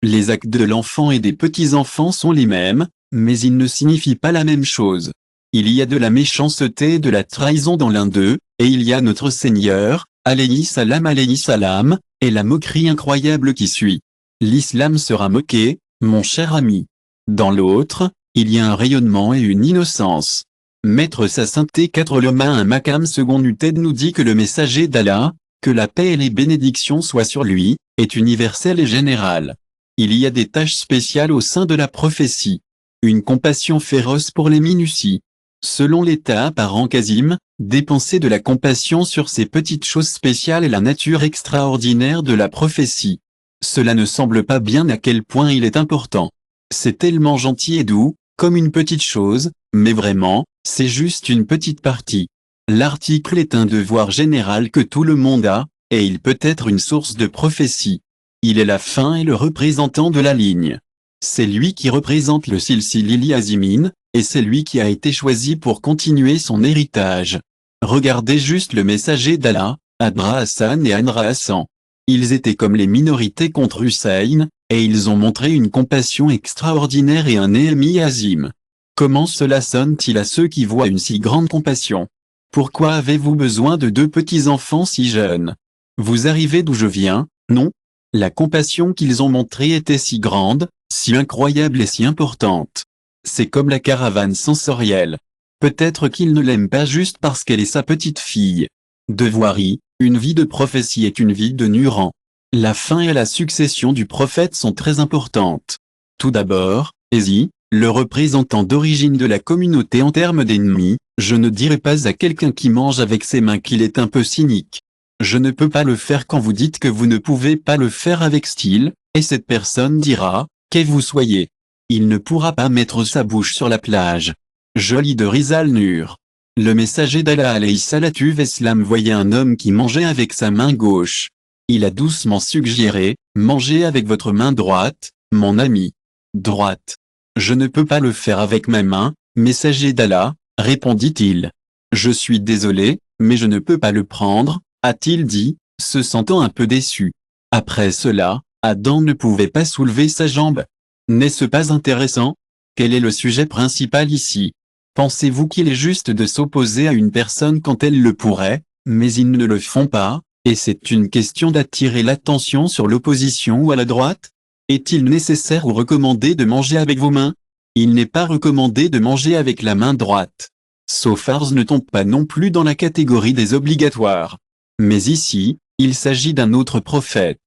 les actes de l'enfant et des petits-enfants sont les mêmes, mais ils ne signifient pas la même chose. Il y a de la méchanceté et de la trahison dans l'un d'eux, et il y a notre Seigneur, alayhi salam, et la moquerie incroyable qui suit. L'islam sera moqué, mon cher ami. Dans l'autre, il y a un rayonnement et une innocence. Maître sa sainteté 4 Lema 1 Makam second Nuted nous dit que le messager d'Allah, que la paix et les bénédictions soient sur lui, est universel et général. Il y a des tâches spéciales au sein de la prophétie. Une compassion féroce pour les minuties. Selon l'état apparent Qasim, dépenser de la compassion sur ces petites choses spéciales est la nature extraordinaire de la prophétie. Cela ne semble pas bien à quel point il est important. C'est tellement gentil et doux, comme une petite chose, mais vraiment, c'est juste une petite partie. L'article est un devoir général que tout le monde a, et il peut être une source de prophétie. Il est la fin et le représentant de la ligne. C'est lui qui représente le Silsili Azimin, et c'est lui qui a été choisi pour continuer son héritage. Regardez juste le messager d'Allah, Adra Hassan et Anra Hassan. Ils étaient comme les minorités contre Hussein, et ils ont montré une compassion extraordinaire et un Néhémie Azim. Comment cela sonne-t-il à ceux qui voient une si grande compassion? Pourquoi avez-vous besoin de 2 petits-enfants si jeunes? Vous arrivez d'où je viens, non? La compassion qu'ils ont montrée était si grande, si incroyable et si importante. C'est comme la caravane sensorielle. Peut-être qu'il ne l'aime pas juste parce qu'elle est sa petite fille. De voirie, une vie de prophétie est une vie de Nuran. La fin et la succession du prophète sont très importantes. Tout d'abord, Ésie, le représentant d'origine de la communauté en termes d'ennemis, je ne dirai pas à quelqu'un qui mange avec ses mains qu'il est un peu cynique. Je ne peux pas le faire quand vous dites que vous ne pouvez pas le faire avec style, et cette personne dira, que vous soyez. Il ne pourra pas mettre sa bouche sur la plage. Joli de Rizal Nur. Le messager d'Allah alayhi salatu veslam voyait un homme qui mangeait avec sa main gauche. Il a doucement suggéré, mangez avec votre main droite, mon ami. Droite. Je ne peux pas le faire avec ma main, messager d'Allah, répondit-il. Je suis désolé, mais je ne peux pas le prendre, a-t-il dit, se sentant un peu déçu. Après cela, Adam ne pouvait pas soulever sa jambe. N'est-ce pas intéressant? Quel est le sujet principal ici? Pensez-vous qu'il est juste de s'opposer à une personne quand elle le pourrait, mais ils ne le font pas, et c'est une question d'attirer l'attention sur l'opposition ou à la droite? Est-il nécessaire ou recommandé de manger avec vos mains? Il n'est pas recommandé de manger avec la main droite. Sofars ne tombe pas non plus dans la catégorie des obligatoires. Mais ici, il s'agit d'un autre prophète.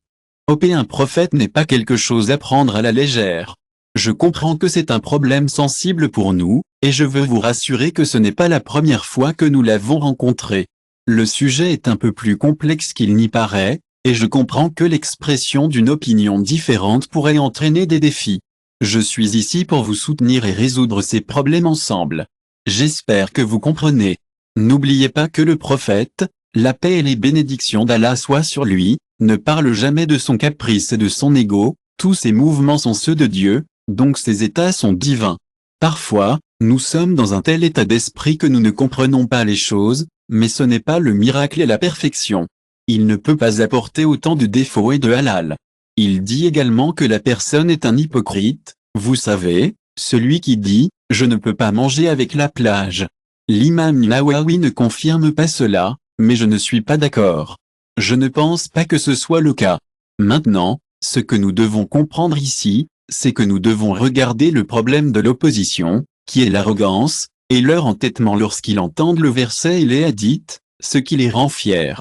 Un prophète n'est pas quelque chose à prendre à la légère. Je comprends que c'est un problème sensible pour nous, et je veux vous rassurer que ce n'est pas la première fois que nous l'avons rencontré. Le sujet est un peu plus complexe qu'il n'y paraît, et je comprends que l'expression d'une opinion différente pourrait entraîner des défis. Je suis ici pour vous soutenir et résoudre ces problèmes ensemble. J'espère que vous comprenez. N'oubliez pas que le prophète, la paix et les bénédictions d'Allah soient sur lui, ne parle jamais de son caprice et de son ego, tous ses mouvements sont ceux de Dieu, donc ses états sont divins. Parfois, nous sommes dans un tel état d'esprit que nous ne comprenons pas les choses, mais ce n'est pas le miracle et la perfection. Il ne peut pas apporter autant de défauts et de halal. Il dit également que la personne est un hypocrite, vous savez, celui qui dit « je ne peux pas manger avec la plage ». L'imam Nawawi ne confirme pas cela, mais je ne suis pas d'accord. Je ne pense pas que ce soit le cas. Maintenant, ce que nous devons comprendre ici, c'est que nous devons regarder le problème de l'opposition, qui est l'arrogance, et leur entêtement lorsqu'ils entendent le verset et les hadiths, ce qui les rend fiers.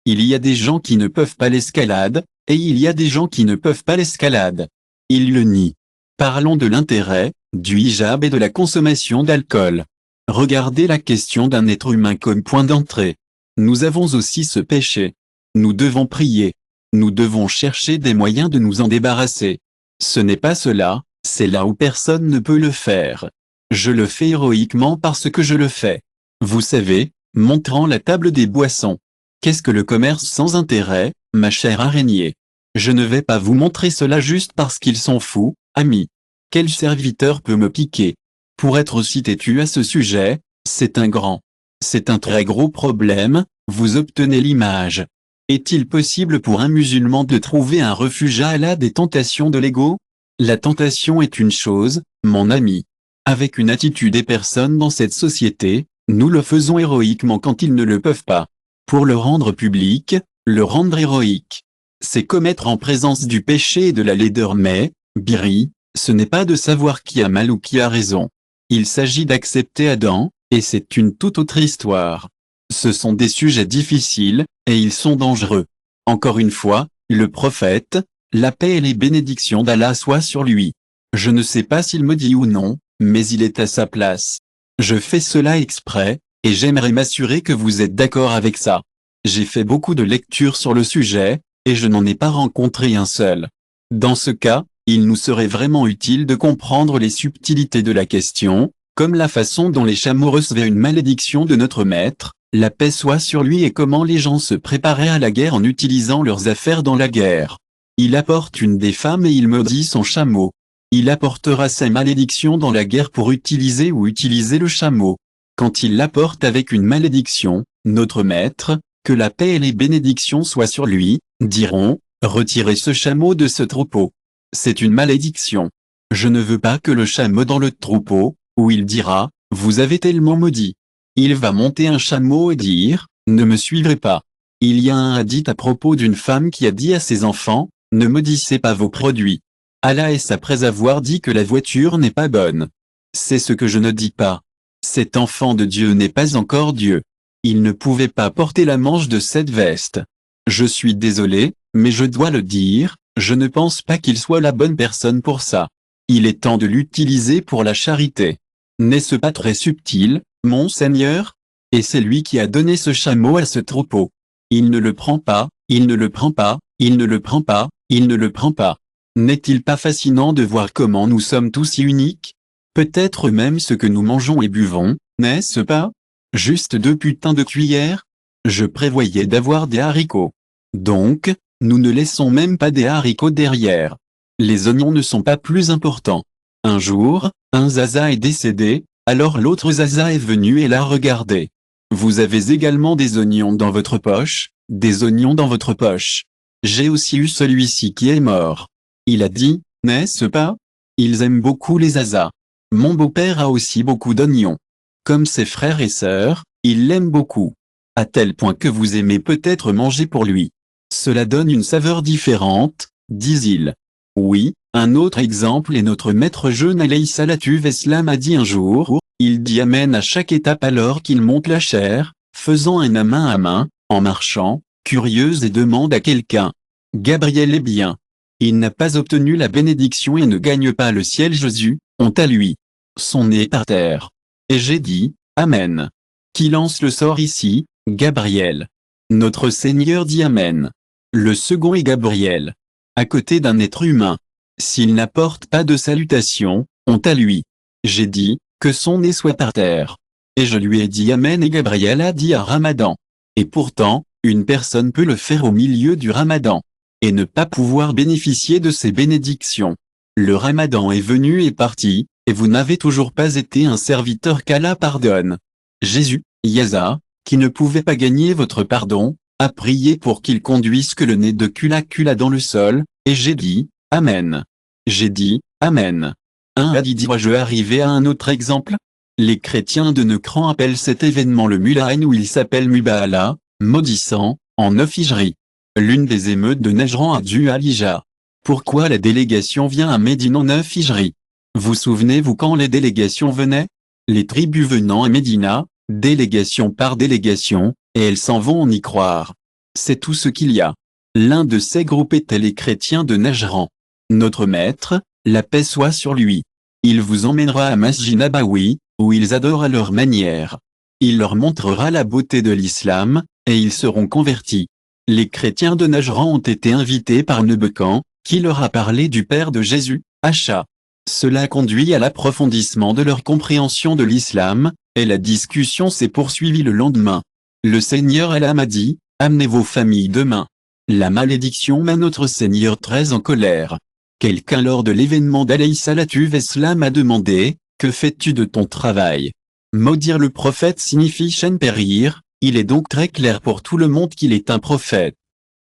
Il y a des gens qui ne peuvent pas l'escalade, et il y a des gens qui ne peuvent pas l'escalade. Il le nie. Parlons de l'intérêt, du hijab et de la consommation d'alcool. Regardez la question d'un être humain comme point d'entrée. Nous avons aussi ce péché. Nous devons prier. Nous devons chercher des moyens de nous en débarrasser. Ce n'est pas cela, c'est là où personne ne peut le faire. Je le fais héroïquement parce que je le fais. Vous savez, montrant la table des boissons. Qu'est-ce que le commerce sans intérêt, ma chère araignée? Je ne vais pas vous montrer cela juste parce qu'ils sont fous, amis. Quel serviteur peut me piquer? Pour être aussi têtu à ce sujet, c'est un très gros problème, vous obtenez l'image. Est-il possible pour un musulman de trouver un refuge à Allah des tentations de l'ego? La tentation est une chose, mon ami. Avec une attitude des personnes dans cette société, nous le faisons héroïquement quand ils ne le peuvent pas. Pour le rendre public, le rendre héroïque. C'est commettre en présence du péché et de la laideur mais, Biri, ce n'est pas de savoir qui a mal ou qui a raison. Il s'agit d'accepter Adam, et c'est une toute autre histoire. Ce sont des sujets difficiles, et ils sont dangereux. Encore une fois, le prophète, la paix et les bénédictions d'Allah soient sur lui. Je ne sais pas s'il me dit ou non, mais il est à sa place. Je fais cela exprès, et j'aimerais m'assurer que vous êtes d'accord avec ça. J'ai fait beaucoup de lectures sur le sujet, et je n'en ai pas rencontré un seul. Dans ce cas, il nous serait vraiment utile de comprendre les subtilités de la question, comme la façon dont les chameaux recevaient une malédiction de notre maître, la paix soit sur lui et comment les gens se préparaient à la guerre en utilisant leurs affaires dans la guerre. Il apporte une des femmes et il maudit son chameau. Il apportera sa malédiction dans la guerre pour utiliser le chameau. Quand il l'apporte avec une malédiction, notre maître, que la paix et les bénédictions soient sur lui, diront, retirez ce chameau de ce troupeau. C'est une malédiction. Je ne veux pas que le chameau dans le troupeau, où il dira, vous avez tellement maudit. Il va monter un chameau et dire, ne me suivrez pas. Il y a un hadith à propos d'une femme qui a dit à ses enfants, ne maudissez pas vos produits. Allah est après avoir dit que la voiture n'est pas bonne. C'est ce que je ne dis pas. Cet enfant de Dieu n'est pas encore Dieu. Il ne pouvait pas porter la manche de cette veste. Je suis désolé, mais je dois le dire, je ne pense pas qu'il soit la bonne personne pour ça. Il est temps de l'utiliser pour la charité. N'est-ce pas très subtil, mon Seigneur? Et c'est lui qui a donné ce chameau à ce troupeau. Il ne le prend pas, il ne le prend pas, il ne le prend pas, il ne le prend pas. N'est-il pas fascinant de voir comment nous sommes tous si uniques? Peut-être même ce que nous mangeons et buvons, n'est-ce pas? Juste 2 putains de cuillères? Je prévoyais d'avoir des haricots. Donc, nous ne laissons même pas des haricots derrière. Les oignons ne sont pas plus importants. Un jour, un Zaza est décédé, alors l'autre Zaza est venu et l'a regardé. Vous avez également des oignons dans votre poche, des oignons dans votre poche. J'ai aussi eu celui-ci qui est mort. Il a dit, n'est-ce pas? Ils aiment beaucoup les Zazas. Mon beau-père a aussi beaucoup d'oignons. Comme ses frères et sœurs, il l'aime beaucoup. À tel point que vous aimez peut-être manger pour lui. Cela donne une saveur différente, dit-il. Oui, un autre exemple est notre maître jeune alayhi salatu vesselam a dit un jour, il dit Amen à chaque étape alors qu'il monte la chair, faisant un main à main, en marchant, curieuse et demande à quelqu'un. Gabriel est bien. Il n'a pas obtenu la bénédiction et ne gagne pas le ciel Jésus, honte à lui. Son nez est par terre. Et j'ai dit, Amen. Qui lance le sort ici, Gabriel. Notre Seigneur dit Amen. Le second est Gabriel. À côté d'un être humain. S'il n'apporte pas de salutation, honte à lui. J'ai dit, que son nez soit par terre. Et je lui ai dit Amen et Gabriel a dit à Ramadan. Et pourtant, une personne peut le faire au milieu du Ramadan. Et ne pas pouvoir bénéficier de ses bénédictions. Le Ramadan est venu et parti, et vous n'avez toujours pas été un serviteur qu'Allah pardonne. Jésus, Yaza, qui ne pouvait pas gagner votre pardon, a prié pour qu'il conduise que le nez de Kula dans le sol, et j'ai dit, Amen. J'ai dit, Amen. Un hadith. Dois-je arriver à un autre exemple? Les chrétiens de Necran appellent cet événement le Mula'n où il s'appelle Mubahala, maudissant, en 9 Hijri. L'une des émeutes de Najran a dû à Lija. Pourquoi la délégation vient à Médine en 9 Hijri? Vous souvenez-vous quand les délégations venaient? Les tribus venant à Médina, délégation par délégation, et elles s'en vont en y croire. C'est tout ce qu'il y a. L'un de ces groupes étaient les chrétiens de Najran. Notre maître, la paix soit sur lui. Il vous emmènera à Masjid Nabawi, où ils adorent à leur manière. Il leur montrera la beauté de l'islam, et ils seront convertis. Les chrétiens de Najran ont été invités par Nebekan, qui leur a parlé du Père de Jésus, Acha. Cela conduit à l'approfondissement de leur compréhension de l'islam, et la discussion s'est poursuivie le lendemain. Le Seigneur Allah m'a dit, amenez vos familles demain. La malédiction met notre Seigneur très en colère. Quelqu'un lors de l'événement d'Alayhi Salatu Veslam a demandé, que fais-tu de ton travail? Maudire le prophète signifie chaîne périr, il est donc très clair pour tout le monde qu'il est un prophète.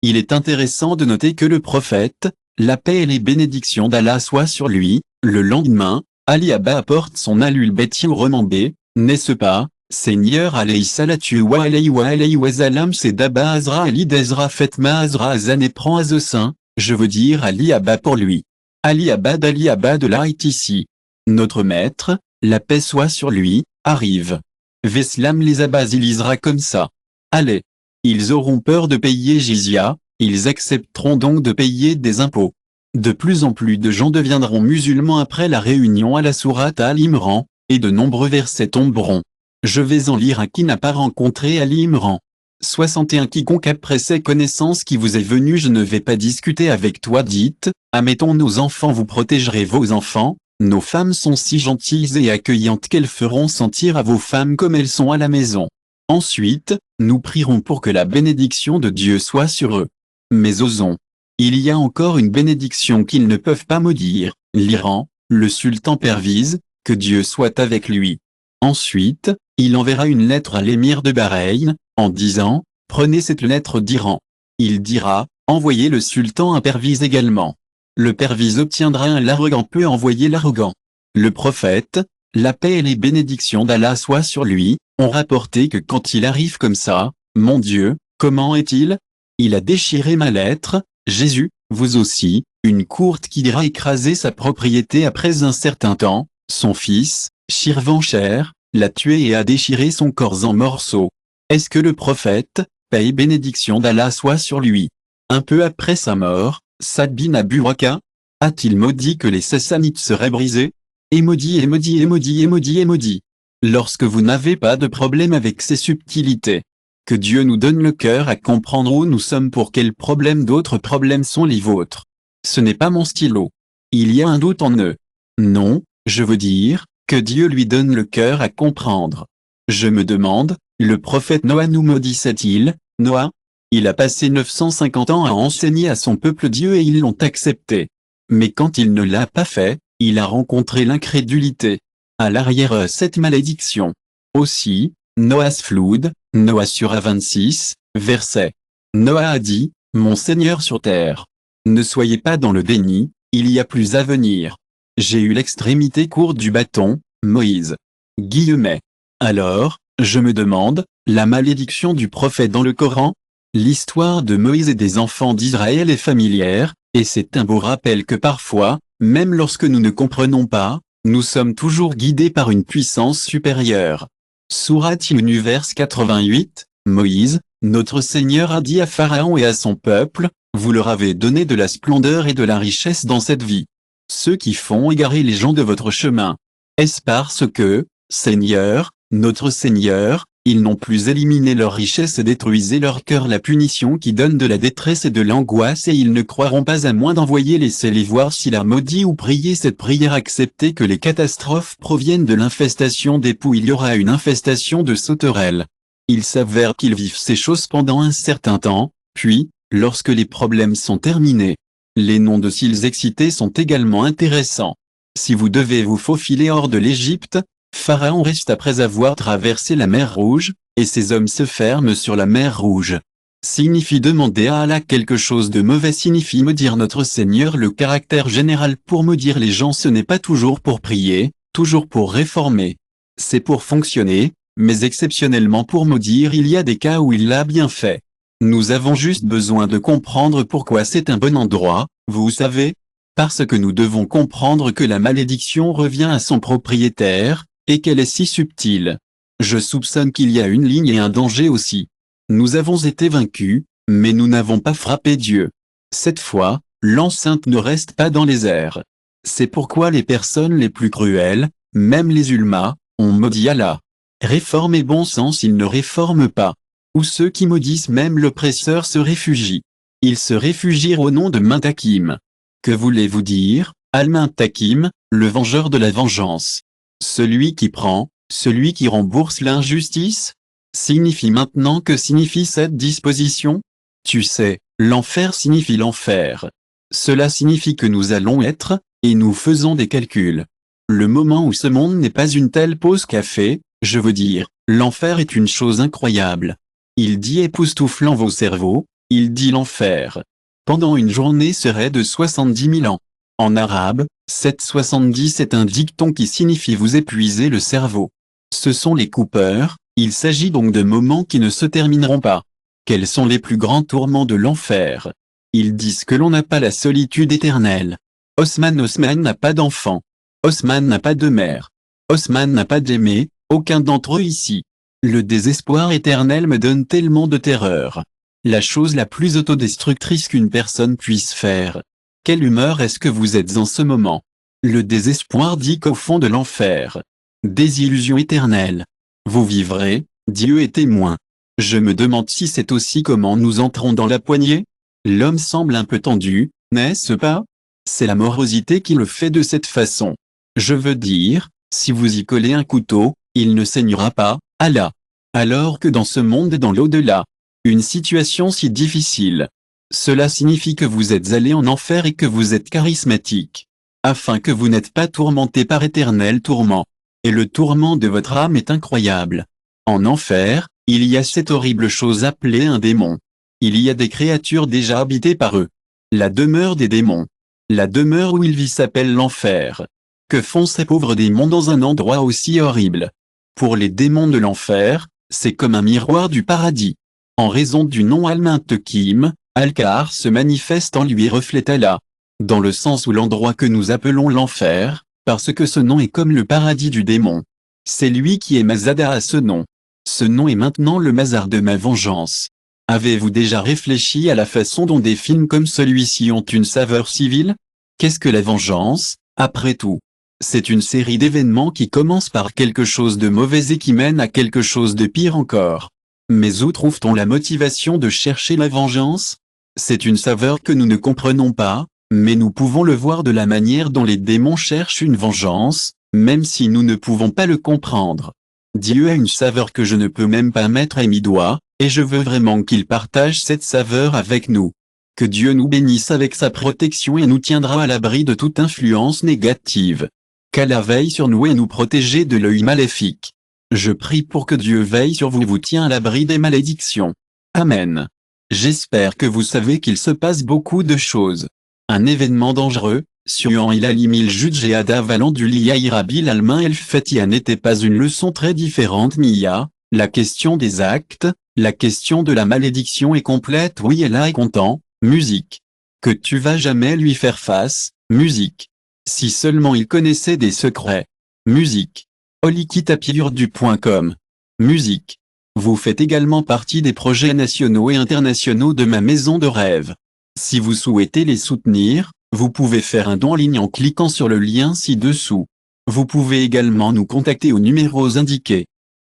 Il est intéressant de noter que le prophète, la paix et les bénédictions d'Allah soient sur lui, le lendemain, Ali Abba apporte son alul bêti au remembé, n'est-ce pas, Seigneur alayhi salatu wa alayhi wa salam c'est d'Abba Azra Ali d'Ezra Fetma Azra Azan et prend Azosin, je veux dire Ali Abba pour lui. Ali Abba d'Ali Abba de là est ici. Notre maître, la paix soit sur lui, arrive. Veslam les abbasilisera comme ça. Allez. Ils auront peur de payer jizya, ils accepteront donc de payer des impôts. De plus en plus de gens deviendront musulmans après la réunion à la sourate Al-Imran, et de nombreux versets tomberont. Je vais en lire un qui n'a pas rencontré Al-Imran. 61 Quiconque après ces connaissances qui vous est venu je ne vais pas discuter avec toi dites, admettons nos enfants vous protégerez vos enfants, nos femmes sont si gentilles et accueillantes qu'elles feront sentir à vos femmes comme elles sont à la maison. Ensuite, nous prierons pour que la bénédiction de Dieu soit sur eux. Mais osons. Il y a encore une bénédiction qu'ils ne peuvent pas maudire, l'Iran, le sultan Perviz, que Dieu soit avec lui. Ensuite, il enverra une lettre à l'émir de Bahreïn, en disant, prenez cette lettre d'Iran. Il dira, envoyez le sultan à Perviz également. Le Perviz obtiendra un l'arrogant peut envoyer l'arrogant. Le prophète, la paix et les bénédictions d'Allah soient sur lui, ont rapporté que quand il arrive comme ça, mon Dieu, comment est-il? Il a déchiré ma lettre, Jésus, vous aussi, une courte qui ira écraser sa propriété après un certain temps, son fils, Shirvanshah, l'a tué et a déchiré son corps en morceaux. Est-ce que le prophète, paix et bénédiction d'Allah soit sur lui? Un peu après sa mort, Saad bin Abu Waqqa, a-t-il maudit que les Sassanides seraient brisés? Et maudit et maudit et maudit et maudit et maudit. Lorsque vous n'avez pas de problème avec ces subtilités. Que Dieu nous donne le cœur à comprendre où nous sommes pour quels problèmes d'autres problèmes sont les vôtres. Ce n'est pas mon stylo. Il y a un doute en eux. Non, je veux dire, que Dieu lui donne le cœur à comprendre. Je me demande, le prophète Noah nous maudissait-il, Noah? Il a passé 950 ans à enseigner à son peuple Dieu et ils l'ont accepté. Mais quand il ne l'a pas fait, il a rencontré l'incrédulité. À l'arrière cette malédiction. Aussi, Noah's Flood, Noah Surah 26, verset. Noah a dit, mon Seigneur sur terre. Ne soyez pas dans le déni, il y a plus à venir. J'ai eu l'extrémité courte du bâton, Moïse. Guillemets. Alors, je me demande, la malédiction du prophète dans le Coran? L'histoire de Moïse et des enfants d'Israël est familière, et c'est un beau rappel que parfois, même lorsque nous ne comprenons pas, nous sommes toujours guidés par une puissance supérieure. Sourate Univers 88, Moïse, notre Seigneur a dit à Pharaon et à son peuple, vous leur avez donné de la splendeur et de la richesse dans cette vie. Ceux qui font égarer les gens de votre chemin. Est-ce parce que, Seigneur, notre Seigneur, ils n'ont plus éliminé leur richesse et détruisé leur cœur la punition qui donne de la détresse et de l'angoisse et ils ne croiront pas à moins d'envoyer laissez-les voir s'il a maudit ou prié cette prière acceptez que les catastrophes proviennent de l'infestation des poux il y aura une infestation de sauterelles. Il s'avère qu'ils vivent ces choses pendant un certain temps, puis, lorsque les problèmes sont terminés, les noms de cils excités sont également intéressants. Si vous devez vous faufiler hors de l'Égypte, Pharaon reste après avoir traversé la mer Rouge, et ses hommes se ferment sur la mer Rouge. Signifie demander à Allah quelque chose de mauvais signifie maudire notre Seigneur le caractère général pour maudire les gens ce n'est pas toujours pour prier, toujours pour réformer. C'est pour fonctionner, mais exceptionnellement pour maudire il y a des cas où il l'a bien fait. Nous avons juste besoin de comprendre pourquoi c'est un bon endroit, vous savez, parce que nous devons comprendre que la malédiction revient à son propriétaire, et qu'elle est si subtile. Je soupçonne qu'il y a une ligne et un danger aussi. Nous avons été vaincus, Mais nous n'avons pas frappé Dieu. Cette fois, l'enceinte ne reste pas dans les airs. C'est pourquoi les personnes les plus cruelles, même les ulmas, ont maudit Allah. Réforme et bon sens ils ne réforment pas. Ou ceux qui maudissent même l'oppresseur se réfugient. Ils se réfugient au nom de Muntakim. Que voulez-vous dire, Al-Muntakim, le vengeur de la vengeance? Celui qui prend, celui qui rembourse l'injustice? Signifie maintenant que signifie cette disposition? Tu sais, l'enfer signifie l'enfer. Cela signifie que nous allons être, et nous faisons des calculs. Le moment où ce monde n'est pas une telle pause café, je veux dire, l'enfer est une chose incroyable. Il dit époustouflant vos cerveaux, il dit l'enfer. Pendant une journée serait de 70 000 ans. En arabe, 770 est un dicton qui signifie vous épuiser le cerveau. Ce sont les coupeurs, il s'agit donc de moments qui ne se termineront pas. Quels sont les plus grands tourments de l'enfer? Ils disent que l'on n'a pas la solitude éternelle. Osman n'a pas d'enfant. Osman n'a pas de mère. Osman n'a pas d'aimé, aucun d'entre eux ici. Le désespoir éternel me donne tellement de terreur. La chose la plus autodestructrice qu'une personne puisse faire. Quelle humeur est-ce que vous êtes en ce moment? Le désespoir dit qu'au fond de l'enfer. Désillusion éternelle. Vous vivrez, Dieu est témoin. Je me demande si c'est aussi comment nous entrons dans la poignée. L'homme semble un peu tendu, n'est-ce pas? C'est la morosité qui le fait de cette façon. Je veux dire, si vous y collez un couteau, il ne saignera pas, Allah. Alors que dans ce monde et dans l'au-delà, une situation si difficile. Cela signifie que vous êtes allé en enfer et que vous êtes charismatique. Afin que vous n'êtes pas tourmenté par éternel tourment. Et le tourment de votre âme est incroyable. En enfer, il y a cette horrible chose appelée un démon. Il y a des créatures déjà habitées par eux. La demeure des démons. La demeure où il vit s'appelle l'enfer. Que font ces pauvres démons dans un endroit aussi horrible? Pour les démons de l'enfer, c'est comme un miroir du paradis. En raison du nom Al-Muntakim, Al-Kahar se manifeste en lui et reflète Allah. Dans le sens où l'endroit que nous appelons l'enfer, parce que ce nom est comme le paradis du démon. C'est lui qui est Mazada à ce nom. Ce nom est maintenant le Mazar de ma vengeance. Avez-vous déjà réfléchi à la façon dont des films comme celui-ci ont une saveur civile? Qu'est-ce que la vengeance, après tout? C'est une série d'événements qui commencent par quelque chose de mauvais et qui mène à quelque chose de pire encore. Mais où trouve-t-on la motivation de chercher la vengeance? C'est une saveur que nous ne comprenons pas, mais nous pouvons le voir de la manière dont les démons cherchent une vengeance, même si nous ne pouvons pas le comprendre. Dieu a une saveur que je ne peux même pas mettre à mi-doigt, et je veux vraiment qu'il partage cette saveur avec nous. Que Dieu nous bénisse avec sa protection et nous tiendra à l'abri de toute influence négative. Qu'Allah veille sur nous et nous protéger de l'œil maléfique. Je prie pour que Dieu veille sur vous et vous tient à l'abri des malédictions. Amen. J'espère que vous savez qu'il se passe beaucoup de choses. Un événement dangereux, Suan il alimil judge avalant du liaï rabil almain el fatia n'était pas une leçon très différente Mia, la question des actes, la question de la malédiction est complète oui Allah est content, musique. Que tu vas jamais lui faire face, musique. Si seulement il connaissait des secrets. Musique. olikitapieurdu.com. Musique. Vous faites également partie des projets nationaux et internationaux de ma maison de rêve. Si vous souhaitez les soutenir, vous pouvez faire un don en ligne en cliquant sur le lien ci-dessous. Vous pouvez également nous contacter aux numéros indiqués.